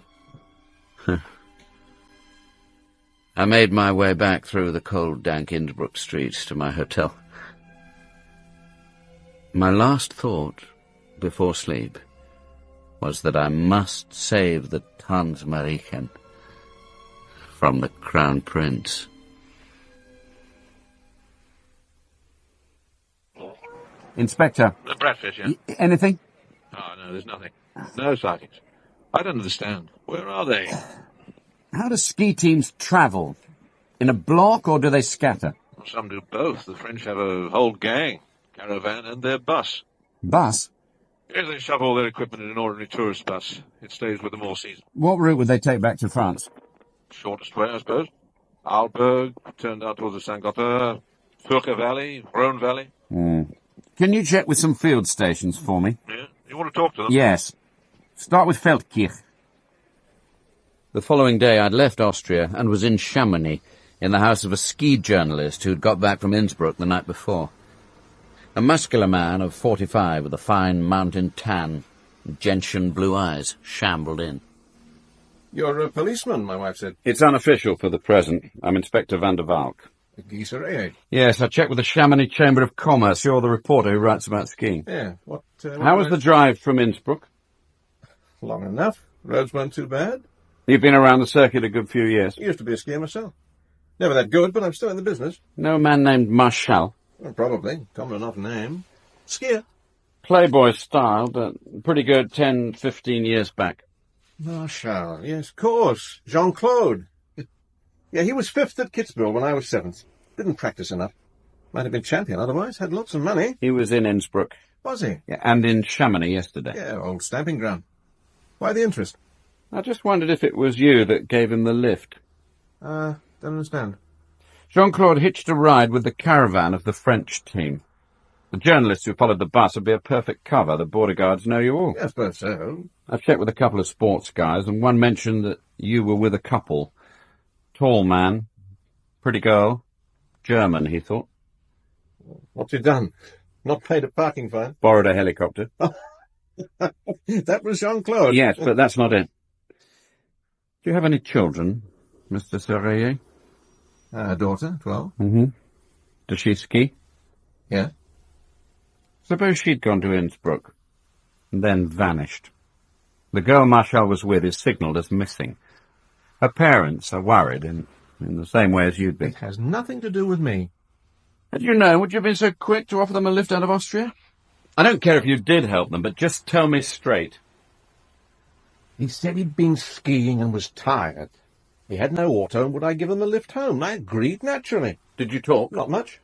I made my way back through the cold, dank Innsbruck streets to my hotel. My last thought before sleep was that I must save the Transmarican from the Crown Prince. Inspector. The Bradfish, yeah? Anything? Oh, no, there's nothing. No sightings. I don't understand. Where are they? How do ski teams travel? In a block, or do they scatter? Well, some do both. The French have a whole gang, caravan and their bus. Bus? Yes, they shove all their equipment in an ordinary tourist bus. It stays with them all season. What route would they take back to France? Shortest way, I suppose. Arlberg, turned out towards the Saint-Gotthard, Furka Valley, Rhone Valley. Can you check with some field stations for me? Yeah? You want to talk to them? Yes. Start with Feldkirch. The following day I'd left Austria and was in Chamonix, in the house of a ski journalist who'd got back from Innsbruck the night before. A muscular man of 45 with a fine mountain tan and gentian blue eyes shambled in. You're a policeman, my wife said. It's unofficial for the present. I'm Inspector van der Valk. A geezer, eh? Yes, I checked with the Chamonix Chamber of Commerce. You're the reporter who writes about skiing. Yeah, what How was the drive from Innsbruck? Long enough. Roads weren't too bad. You've been around the circuit a good few years. I used to be a skier myself. Never that good, but I'm still in the business. No man named Marshal? Well, probably. Common enough name. Skier. Playboy style, but pretty good 10, 15 years back. Marshal, yes, of course. Jean-Claude. Yeah, he was 5th at Kitzbühel when I was 7th. Didn't practice enough. Might have been champion otherwise. Had lots of money. He was in Innsbruck. Was he? Yeah, and in Chamonix yesterday. Yeah, old stamping ground. Why the interest? I just wondered if it was you that gave him the lift. Don't understand. Jean-Claude hitched a ride with the caravan of the French team. The journalists who followed the bus would be a perfect cover. The border guards know you all. I suppose so. I've checked with a couple of sports guys, and one mentioned that you were with a couple. Tall man, pretty girl, German, he thought. What's he done? Not paid a parking fine? Borrowed a helicopter. That was Jean-Claude. Yes, but that's not it. Do you have any children, Mr. Serraillet? A daughter, 12. Mm-hmm. Does she ski? Yeah. Suppose she'd gone to Innsbruck, and then vanished. The girl Marshall was with is signalled as missing. Her parents are worried in the same way as you'd be. It has nothing to do with me. Had you known, would you have been so quick to offer them a lift out of Austria? I don't care if you did help them, but just tell me straight. He said he'd been skiing and was tired. He had no auto, and would I give him a lift home? I agreed, naturally. Did you talk? Not much.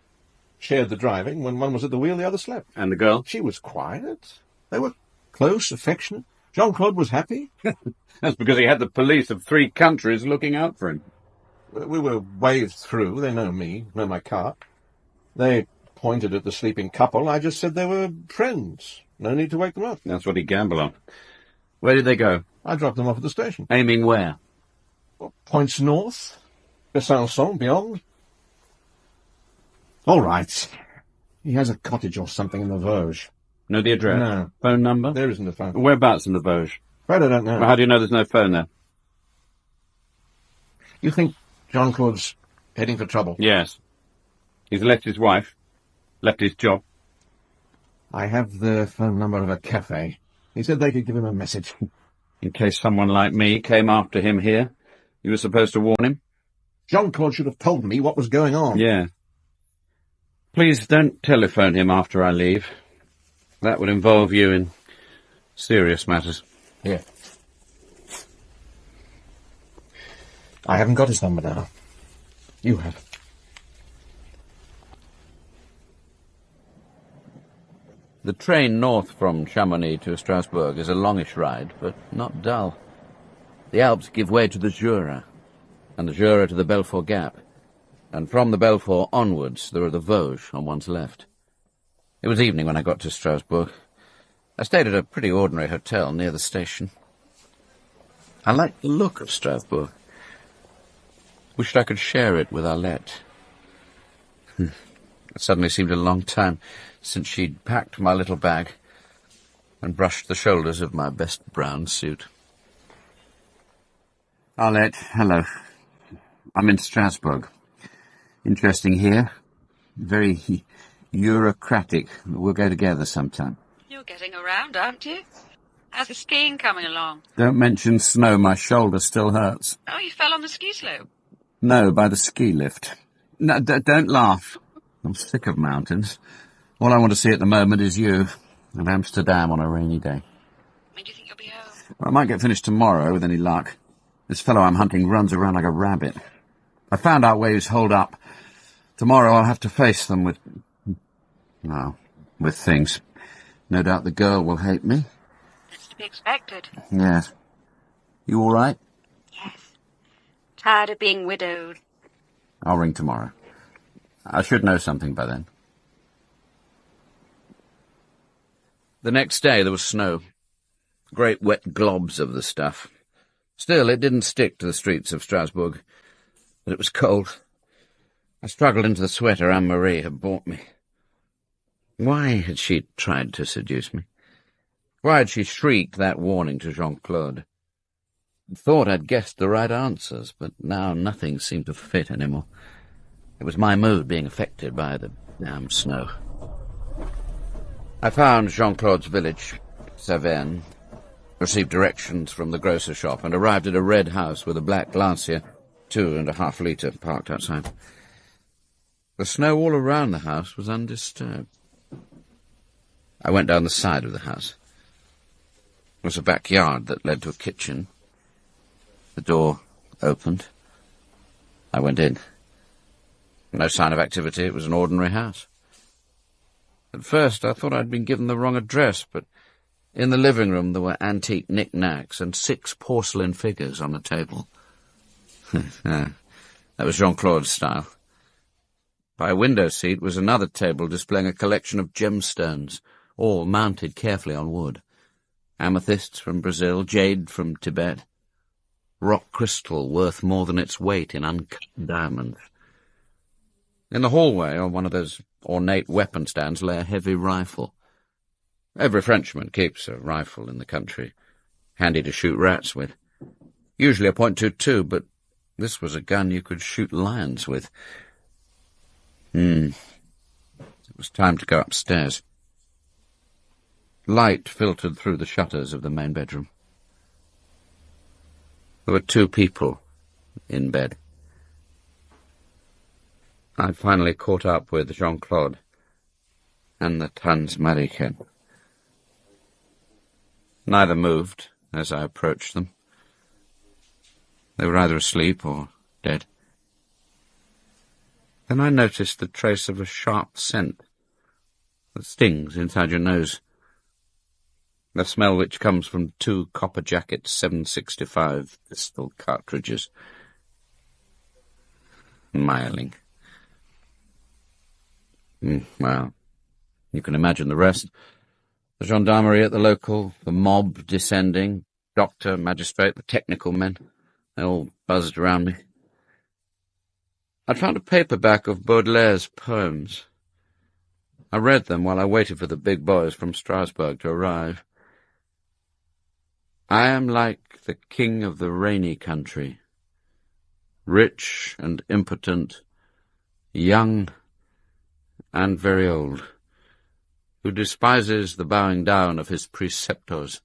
Shared the driving. When one was at the wheel, the other slept. And the girl? She was quiet. They were close, affectionate. Jean-Claude was happy. That's because he had the police of 3 countries looking out for him. We were waved through. They know me, know my car. They pointed at the sleeping couple. I just said they were friends. No need to wake them up. That's what he gambled on. Where did they go? I dropped them off at the station. Aiming where? Points north. Besançon, beyond. All right. He has a cottage or something in the Vosges. Know the address? No. Phone number? There isn't a phone. Whereabouts in the Vosges? Fred, I don't know. Well, how do you know there's no phone there? You think Jean-Claude's heading for trouble? Yes. He's left his wife, left his job. I have the phone number of a cafe. He said they could give him a message. In case someone like me came after him here, you were supposed to warn him? Jean-Claude should have told me what was going on. Yeah. Please don't telephone him after I leave. That would involve you in serious matters. Here. I haven't got his number now. You have. The train north from Chamonix to Strasbourg is a longish ride, but not dull. The Alps give way to the Jura, and the Jura to the Belfort Gap, and from the Belfort onwards there are the Vosges on one's left. It was evening when I got to Strasbourg. I stayed at a pretty ordinary hotel near the station. I liked the look of Strasbourg. Wished I could share it with Arlette. It suddenly seemed a long time since she'd packed my little bag and brushed the shoulders of my best brown suit. Arlette, hello. I'm in Strasbourg. Interesting here. Very bureaucratic. We'll go together sometime. You're getting around, aren't you? How's the skiing coming along? Don't mention snow. My shoulder still hurts. Oh, you fell on the ski slope. No, by the ski lift. No, don't laugh. I'm sick of mountains. All I want to see at the moment is you and Amsterdam on a rainy day. When do you think you'll be home? Well, I might get finished tomorrow with any luck. This fellow I'm hunting runs around like a rabbit. I found out where he's holed up. Tomorrow I'll have to face them with... well, with things. No doubt the girl will hate me. That's to be expected. Yes. You all right? Yes. Tired of being widowed. I'll ring tomorrow. I should know something by then. The next day there was snow. Great wet globs of the stuff. Still, it didn't stick to the streets of Strasbourg. But it was cold. I struggled into the sweater Anne-Marie had bought me. Why had she tried to seduce me? Why had she shrieked that warning to Jean-Claude? I thought I'd guessed the right answers, but now nothing seemed to fit anymore. It was my mood being affected by the damn snow. I found Jean-Claude's village, Saverne, received directions from the grocer shop, and arrived at a red house with a black Lancia, 2.5 litre, parked outside. The snow all around the house was undisturbed. I went down the side of the house. There was a backyard that led to a kitchen. The door opened. I went in. No sign of activity. It was an ordinary house. At first I thought I'd been given the wrong address, but in the living room there were antique knick-knacks and 6 porcelain figures on the table. That was Jean-Claude's style. By a window seat was another table displaying a collection of gemstones, all mounted carefully on wood. Amethysts from Brazil, jade from Tibet, rock crystal worth more than its weight in uncut diamonds. In the hallway, on one of those ornate weapon stands, lay a heavy rifle. Every Frenchman keeps a rifle in the country, handy to shoot rats with. Usually a .22, but this was a gun you could shoot lions with. It was time to go upstairs. Light filtered through the shutters of the main bedroom. There were 2 people in bed. I finally caught up with Jean-Claude and the Tanzmariken. Neither moved as I approached them. They were either asleep or dead. Then I noticed the trace of a sharp scent that stings inside your nose. The smell which comes from 2 Copper Jacket 765 pistol cartridges. Miling. Well, you can imagine the rest. The gendarmerie at the local, the mob descending, doctor, magistrate, the technical men. They all buzzed around me. I'd found a paperback of Baudelaire's poems. I read them while I waited for the big boys from Strasbourg to arrive. I am like the king of the rainy country, rich and impotent, young and very old, who despises the bowing down of his preceptors,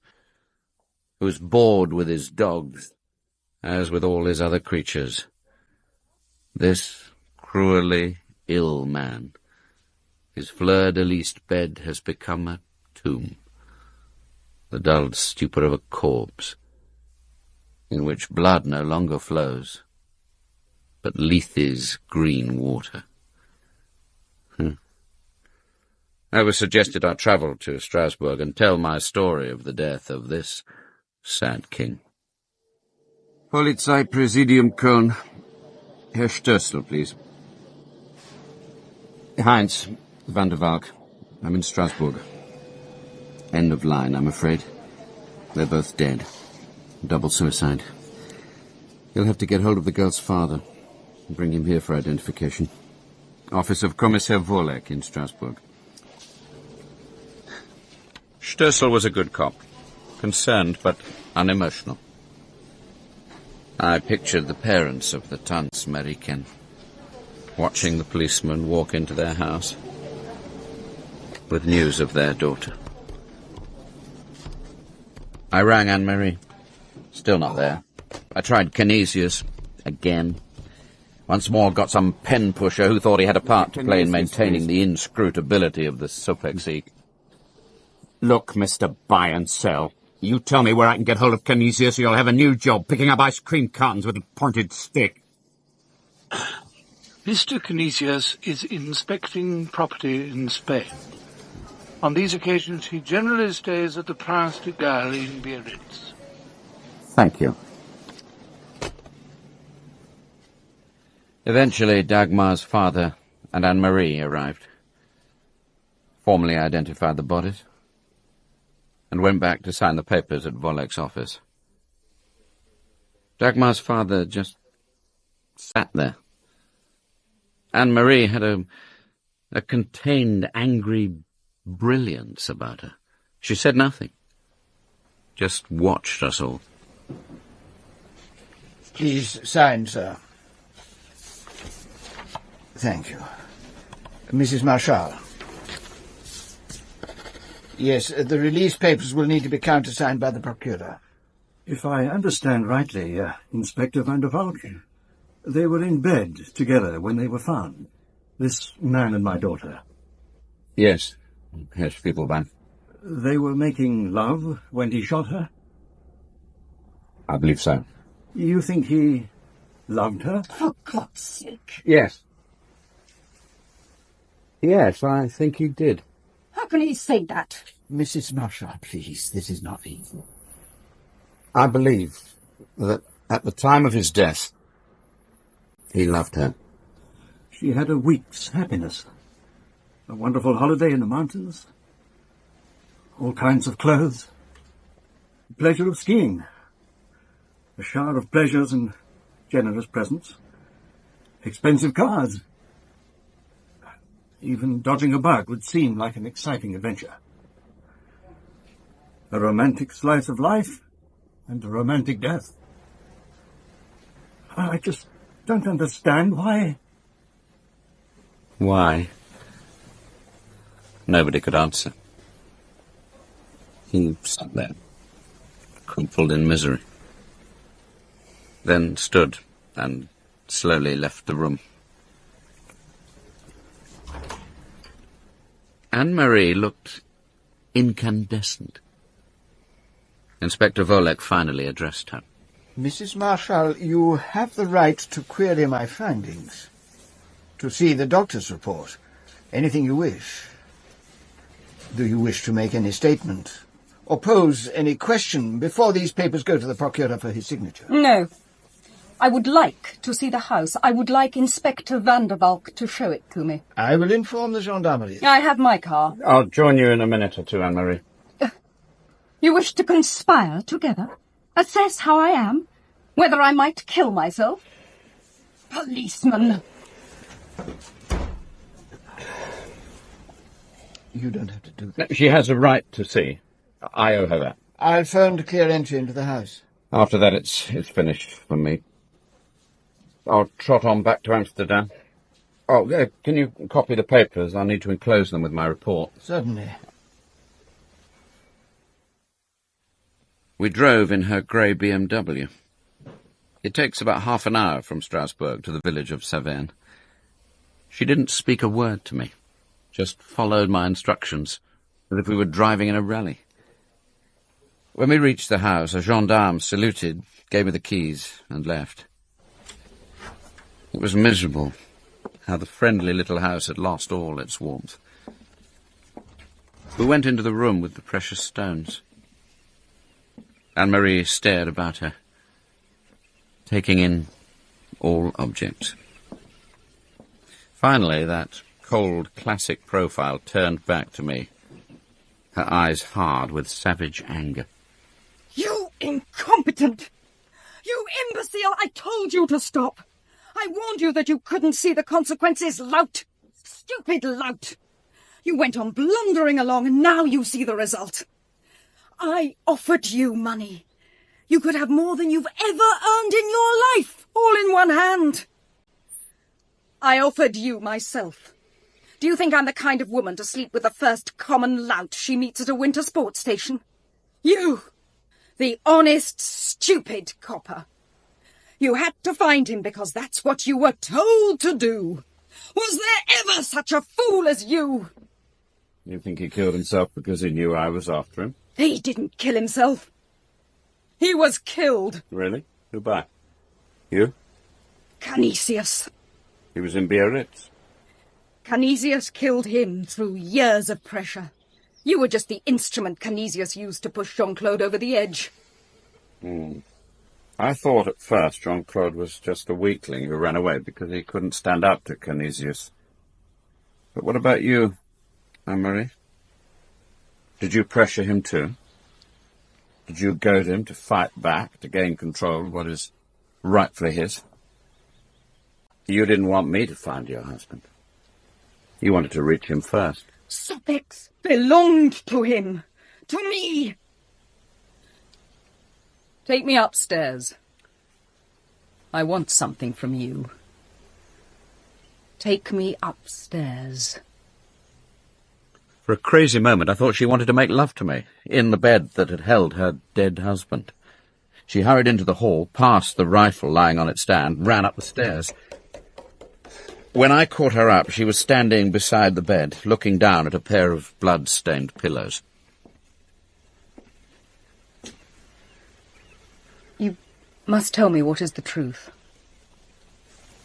who is bored with his dogs, as with all his other creatures. This cruelly ill man, his fleur-de-lis bed has become a tomb, the dulled stupor of a corpse, in which blood no longer flows, but Lethe's green water. It was suggested I travel to Strasbourg and tell my story of the death of this sad king. Polizeipräsidium Köln. Herr Stössel, please. Heinz, van der Valk. I'm in Strasbourg. End of line, I'm afraid. They're both dead. Double suicide. You'll have to get hold of the girl's father and bring him here for identification. Office of Kommissar Volek in Strasbourg. Stössel was a good cop, concerned but unemotional. I pictured the parents of the Tanzmariken, watching the policeman walk into their house with news of their daughter. I rang Anne-Marie. Still not there. I tried Canisius again. Once more got some pen pusher who thought he had a part to play in maintaining the inscrutability of the Sopexi. Look, Mr. Buy and Sell, you tell me where I can get hold of Canisius or you'll have a new job picking up ice cream cartons with a pointed stick. Mr. Canisius is inspecting property in Spain. On these occasions he generally stays at the Prince de Galles in Biarritz. Thank you. Eventually, Dagmar's father and Anne-Marie arrived, formally identified the bodies, and went back to sign the papers at Volek's office. Dagmar's father just sat there. Anne-Marie had a contained, angry brilliance about her. She said nothing, just watched us all. Please sign, sir. Thank you. Mrs. Marshall. Yes, the release papers will need to be countersigned by the procurator. If I understand rightly, Inspector van der Valk, they were in bed together when they were found. This man and my daughter. Yes, Herr Spiegelbein. They were making love when he shot her? I believe so. You think he loved her? For God's sake. Yes. Yes, I think he did. How can he say that? Mrs. Marshall, please, this is not easy. I believe that at the time of his death, he loved her. She had a week's happiness. A wonderful holiday in the mountains. All kinds of clothes. The pleasure of skiing. A shower of pleasures and generous presents. Expensive cars. Even dodging a bug would seem like an exciting adventure. A romantic slice of life and a romantic death. I just don't understand why. Why? Nobody could answer. He sat there, crumpled in misery. Then stood and slowly left the room. Anne-Marie looked incandescent. Inspector Volek finally addressed her. Mrs. Marshall, you have the right to query my findings. To see the doctor's report. Anything you wish. Do you wish to make any statement? Or pose any question before these papers go to the procureur for his signature? No. I would like to see the house. I would like Inspector van der Valk to show it to me. I will inform the gendarmerie. I have my car. I'll join you in a minute or two, Anne-Marie. You wish to conspire together? Assess how I am? Whether I might kill myself? Policeman! You don't have to do that. She has a right to see. I owe her that. I'll phone to clear entry into the house. After that, it's finished for me. I'll trot on back to Amsterdam. Oh, can you copy the papers? I'll need to enclose them with my report. Certainly. We drove in her grey BMW. It takes about half an hour from Strasbourg to the village of Saverne. She didn't speak a word to me, just followed my instructions, as if we were driving in a rally. When we reached the house, a gendarme saluted, gave me the keys, and left. It was miserable, how the friendly little house had lost all its warmth. We went into the room with the precious stones. Anne-Marie stared about her, taking in all objects. Finally, that cold, classic profile turned back to me, her eyes hard with savage anger. You incompetent! You imbecile! I told you to stop! I warned you that you couldn't see the consequences, lout! Stupid lout! You went on blundering along, and now you see the result. I offered you money. You could have more than you've ever earned in your life, all in one hand. I offered you myself. Do you think I'm the kind of woman to sleep with the first common lout she meets at a winter sports station? You, the honest, stupid copper. You had to find him because that's what you were told to do. Was there ever such a fool as you? You think he killed himself because he knew I was after him? He didn't kill himself. He was killed. Really? Who by? You? Canisius. He was in Biarritz. Canisius killed him through years of pressure. You were just the instrument Canisius used to push Jean-Claude over the edge. I thought at first Jean-Claude was just a weakling who ran away because he couldn't stand up to Canisius. But what about you, Anne-Marie? Did you pressure him too? Did you goad him to fight back, to gain control of what is rightfully his? You didn't want me to find your husband. You wanted to reach him first. Sussex belonged to him. To me. Take me upstairs. I want something from you. Take me upstairs. For a crazy moment, I thought she wanted to make love to me, in the bed that had held her dead husband. She hurried into the hall, past the rifle lying on its stand, ran up the stairs. When I caught her up, she was standing beside the bed, looking down at a pair of blood-stained pillows. You must tell me what is the truth.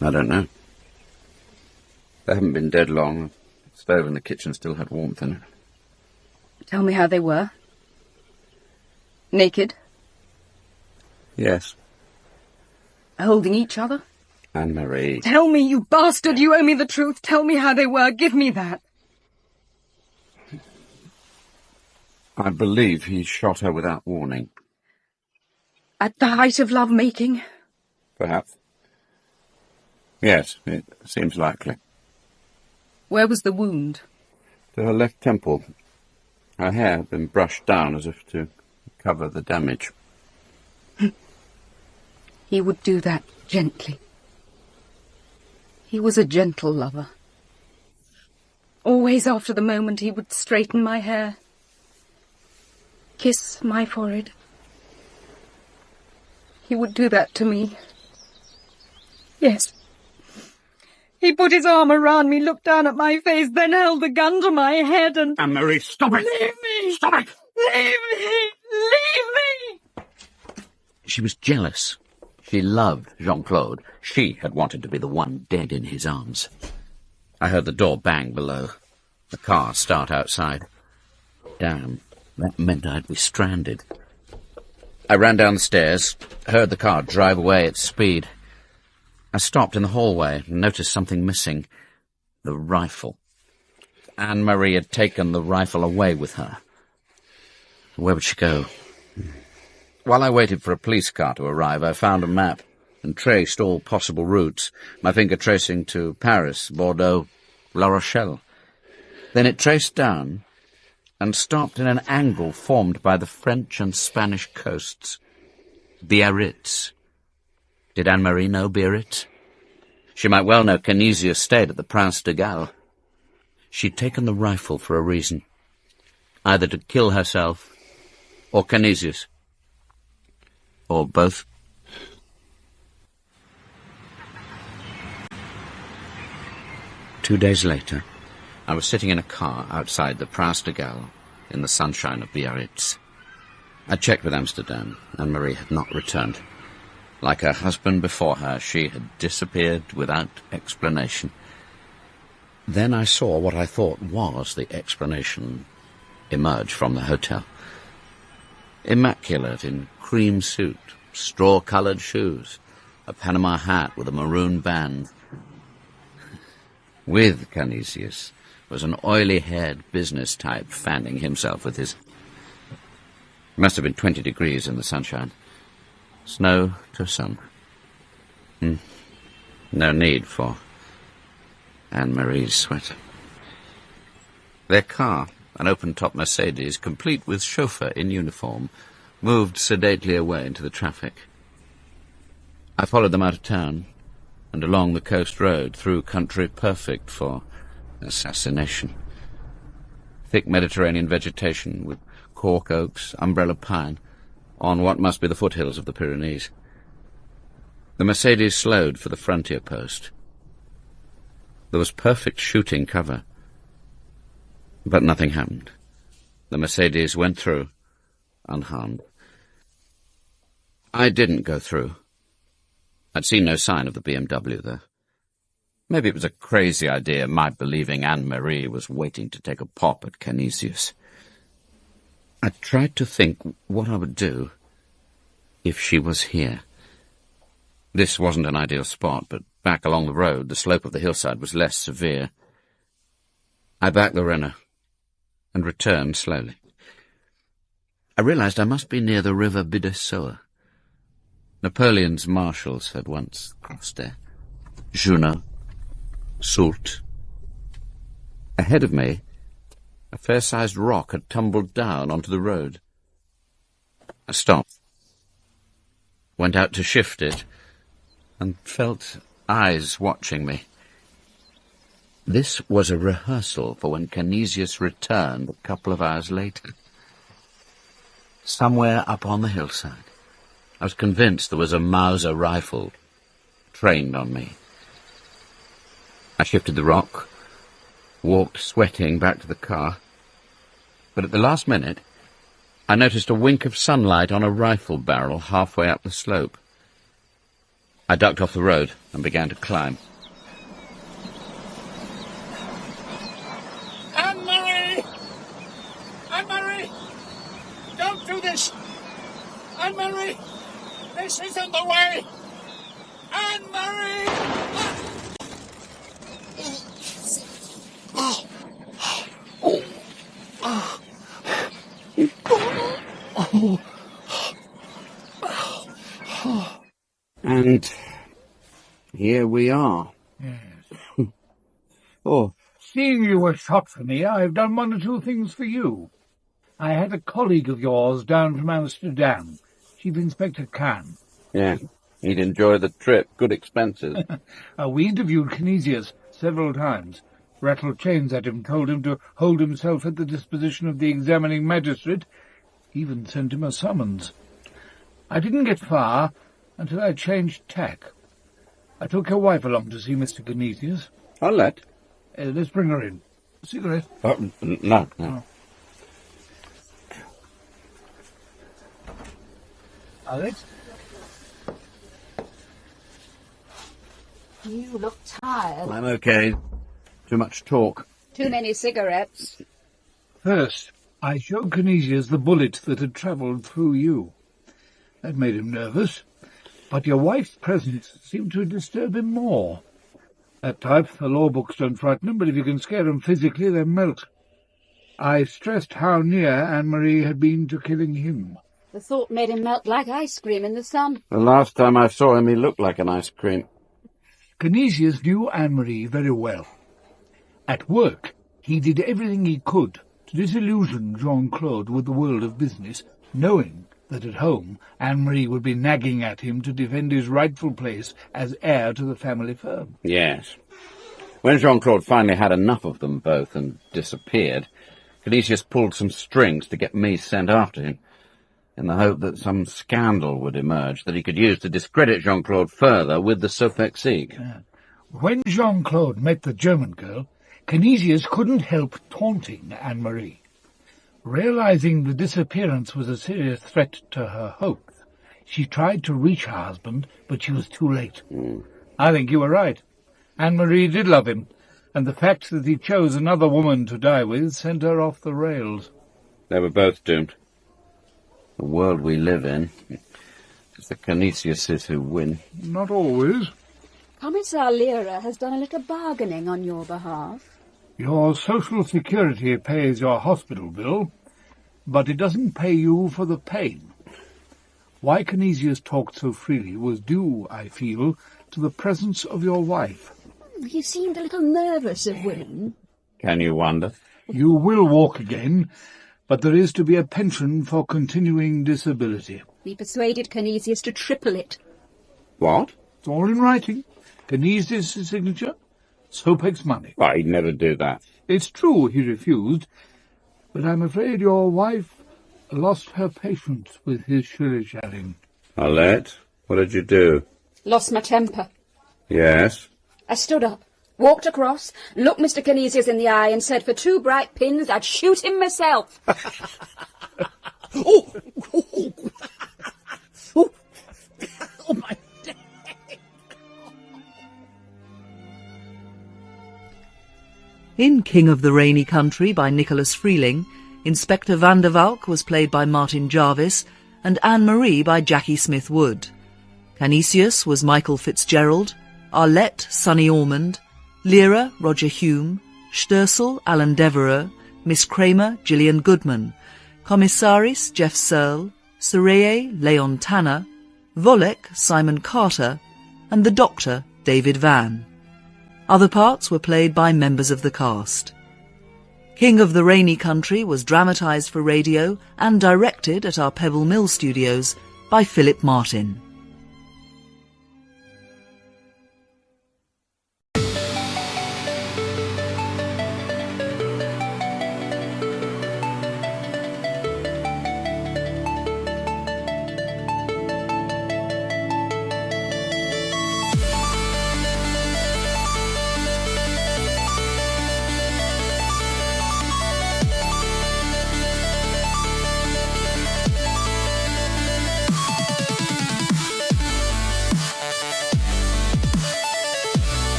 I don't know. They haven't been dead long. The stove in the kitchen still had warmth in it. Tell me how they were. Naked? Yes. Holding each other? Anne-Marie. Tell me, you bastard! You owe me the truth. Tell me how they were. Give me that. I believe he shot her without warning. At the height of love-making? Perhaps. Yes, it seems likely. Where was the wound? To her left temple. Her hair had been brushed down as if to cover the damage. He would do that gently. He was a gentle lover. Always after the moment he would straighten my hair, kiss my forehead. He would do that to me. Yes. He put his arm around me, looked down at my face, then held the gun to my head and... Anne-Marie, stop it! Leave me! Stop it! Leave me! Leave me! She was jealous. She loved Jean-Claude. She had wanted to be the one dead in his arms. I heard the door bang below. The car start outside. Damn, that meant I'd be stranded. I ran down the stairs, heard the car drive away at speed. I stopped in the hallway and noticed something missing. The rifle. Anne-Marie had taken the rifle away with her. Where would she go? While I waited for a police car to arrive, I found a map and traced all possible routes, my finger tracing to Paris, Bordeaux, La Rochelle. Then it traced down and stopped in an angle formed by the French and Spanish coasts. Biarritz. Did Anne-Marie know Biarritz? She might well know Canisius stayed at the Prince de Galles. She'd taken the rifle for a reason, either to kill herself or Canisius. Or both. Two days later, I was sitting in a car outside the Prince de Galles in the sunshine of Biarritz. I checked with Amsterdam. Anne-Marie had not returned. Like her husband before her, she had disappeared without explanation. Then I saw what I thought was the explanation emerge from the hotel. Immaculate in cream suit, straw-coloured shoes, a Panama hat with a maroon band. With Canisius was an oily-haired business type fanning himself with his... It must have been 20 degrees in the sunshine. Snow to sun. No need for Anne-Marie's sweater. Their car, an open-top Mercedes, complete with chauffeur in uniform, moved sedately away into the traffic. I followed them out of town and along the coast road through country perfect for assassination. Thick Mediterranean vegetation with cork oaks, umbrella pine, on what must be the foothills of the Pyrenees. The Mercedes slowed for the frontier post. There was perfect shooting cover, but nothing happened. The Mercedes went through, unharmed. I didn't go through. I'd seen no sign of the BMW there. Maybe it was a crazy idea, my believing Anne-Marie was waiting to take a pop at Canisius. I tried to think what I would do if she was here. This wasn't an ideal spot, but back along the road, the slope of the hillside was less severe. I backed the Renault and returned slowly. I realized I must be near the river Bidassoa. Napoleon's marshals had once crossed there. Junot, Soult. Ahead of me, a fair-sized rock had tumbled down onto the road. I stopped, went out to shift it, and felt eyes watching me. This was a rehearsal for when Canisius returned a couple of hours later. Somewhere up on the hillside, I was convinced there was a Mauser rifle trained on me. I shifted the rock, walked sweating back to the car, but at the last minute, I noticed a wink of sunlight on a rifle barrel halfway up the slope. I ducked off the road and began to climb. Anne-Marie! Anne-Marie! Don't do this! Anne-Marie! This isn't the way! Anne-Marie! And here we are. Yes. Oh. Seeing you were shot for me, I've done one or two things for you. I had a colleague of yours down from Amsterdam, Chief Inspector Khan. Yeah, he'd enjoy the trip. Good expenses. We interviewed Canisius several times. Rattled chains at him, told him to hold himself at the disposition of the examining magistrate, even sent him a summons. I didn't get far until I changed tack. I took your wife along to see Mr. Canisius. I'll let. Let's bring her in. A cigarette? No. Oh. Alex? You look tired. I'm okay. Too much talk. Too many cigarettes. First, I showed Canisius the bullet that had travelled through you. That made him nervous, but your wife's presence seemed to disturb him more. At type, the law books don't frighten him, but if you can scare them physically, they melt. I stressed how near Anne-Marie had been to killing him. The thought made him melt like ice cream in the sun. The last time I saw him, he looked like an ice cream. Canisius knew Anne-Marie very well. At work, he did everything he could to disillusion Jean-Claude with the world of business, knowing that at home Anne-Marie would be nagging at him to defend his rightful place as heir to the family firm. Yes. When Jean-Claude finally had enough of them both and disappeared, Canisius pulled some strings to get me sent after him, in the hope that some scandal would emerge that he could use to discredit Jean-Claude further with the Sopexig. When Jean-Claude met the German girl, Canisius couldn't help taunting Anne-Marie. Realizing the disappearance was a serious threat to her hopes, she tried to reach her husband, but she was too late. I think you were right. Anne-Marie did love him, and the fact that he chose another woman to die with sent her off the rails. They were both doomed. The world we live in, it's the Canisiuses who win. Not always. Commissar Lira has done a little bargaining on your behalf. Your Social Security pays your hospital bill, but it doesn't pay you for the pain. Why Canisius talked so freely was due, I feel, to the presence of your wife. You seemed a little nervous of women. Can you wonder? You will walk again, but there is to be a pension for continuing disability. We persuaded Canisius to triple it. What? It's all in writing. Canisius' signature, Sopex's money. Why, he'd never do that. It's true he refused, but I'm afraid your wife lost her patience with his shilly-shallying. Arlette, what did you do? Lost my temper. Yes? I stood up, walked across, looked Mr. Canisius in the eye and said for 2 bright pins I'd shoot him myself. Oh my... In King of the Rainy Country by Nicholas Freeling, Inspector Van der Valk was played by Martin Jarvis and Anne-Marie by Jackie Smith-Wood. Canisius was Michael Fitzgerald, Arlette Sonny Ormond, Lyra Roger Hume, Stoessel Alan Devereux, Miss Kramer Gillian Goodman, Commissaris Jeff Searle, Soreye Leon Tanner, Volek Simon Carter, and the Doctor David Van. Other parts were played by members of the cast. King of the Rainy Country was dramatised for radio and directed at our Pebble Mill studios by Philip Martin.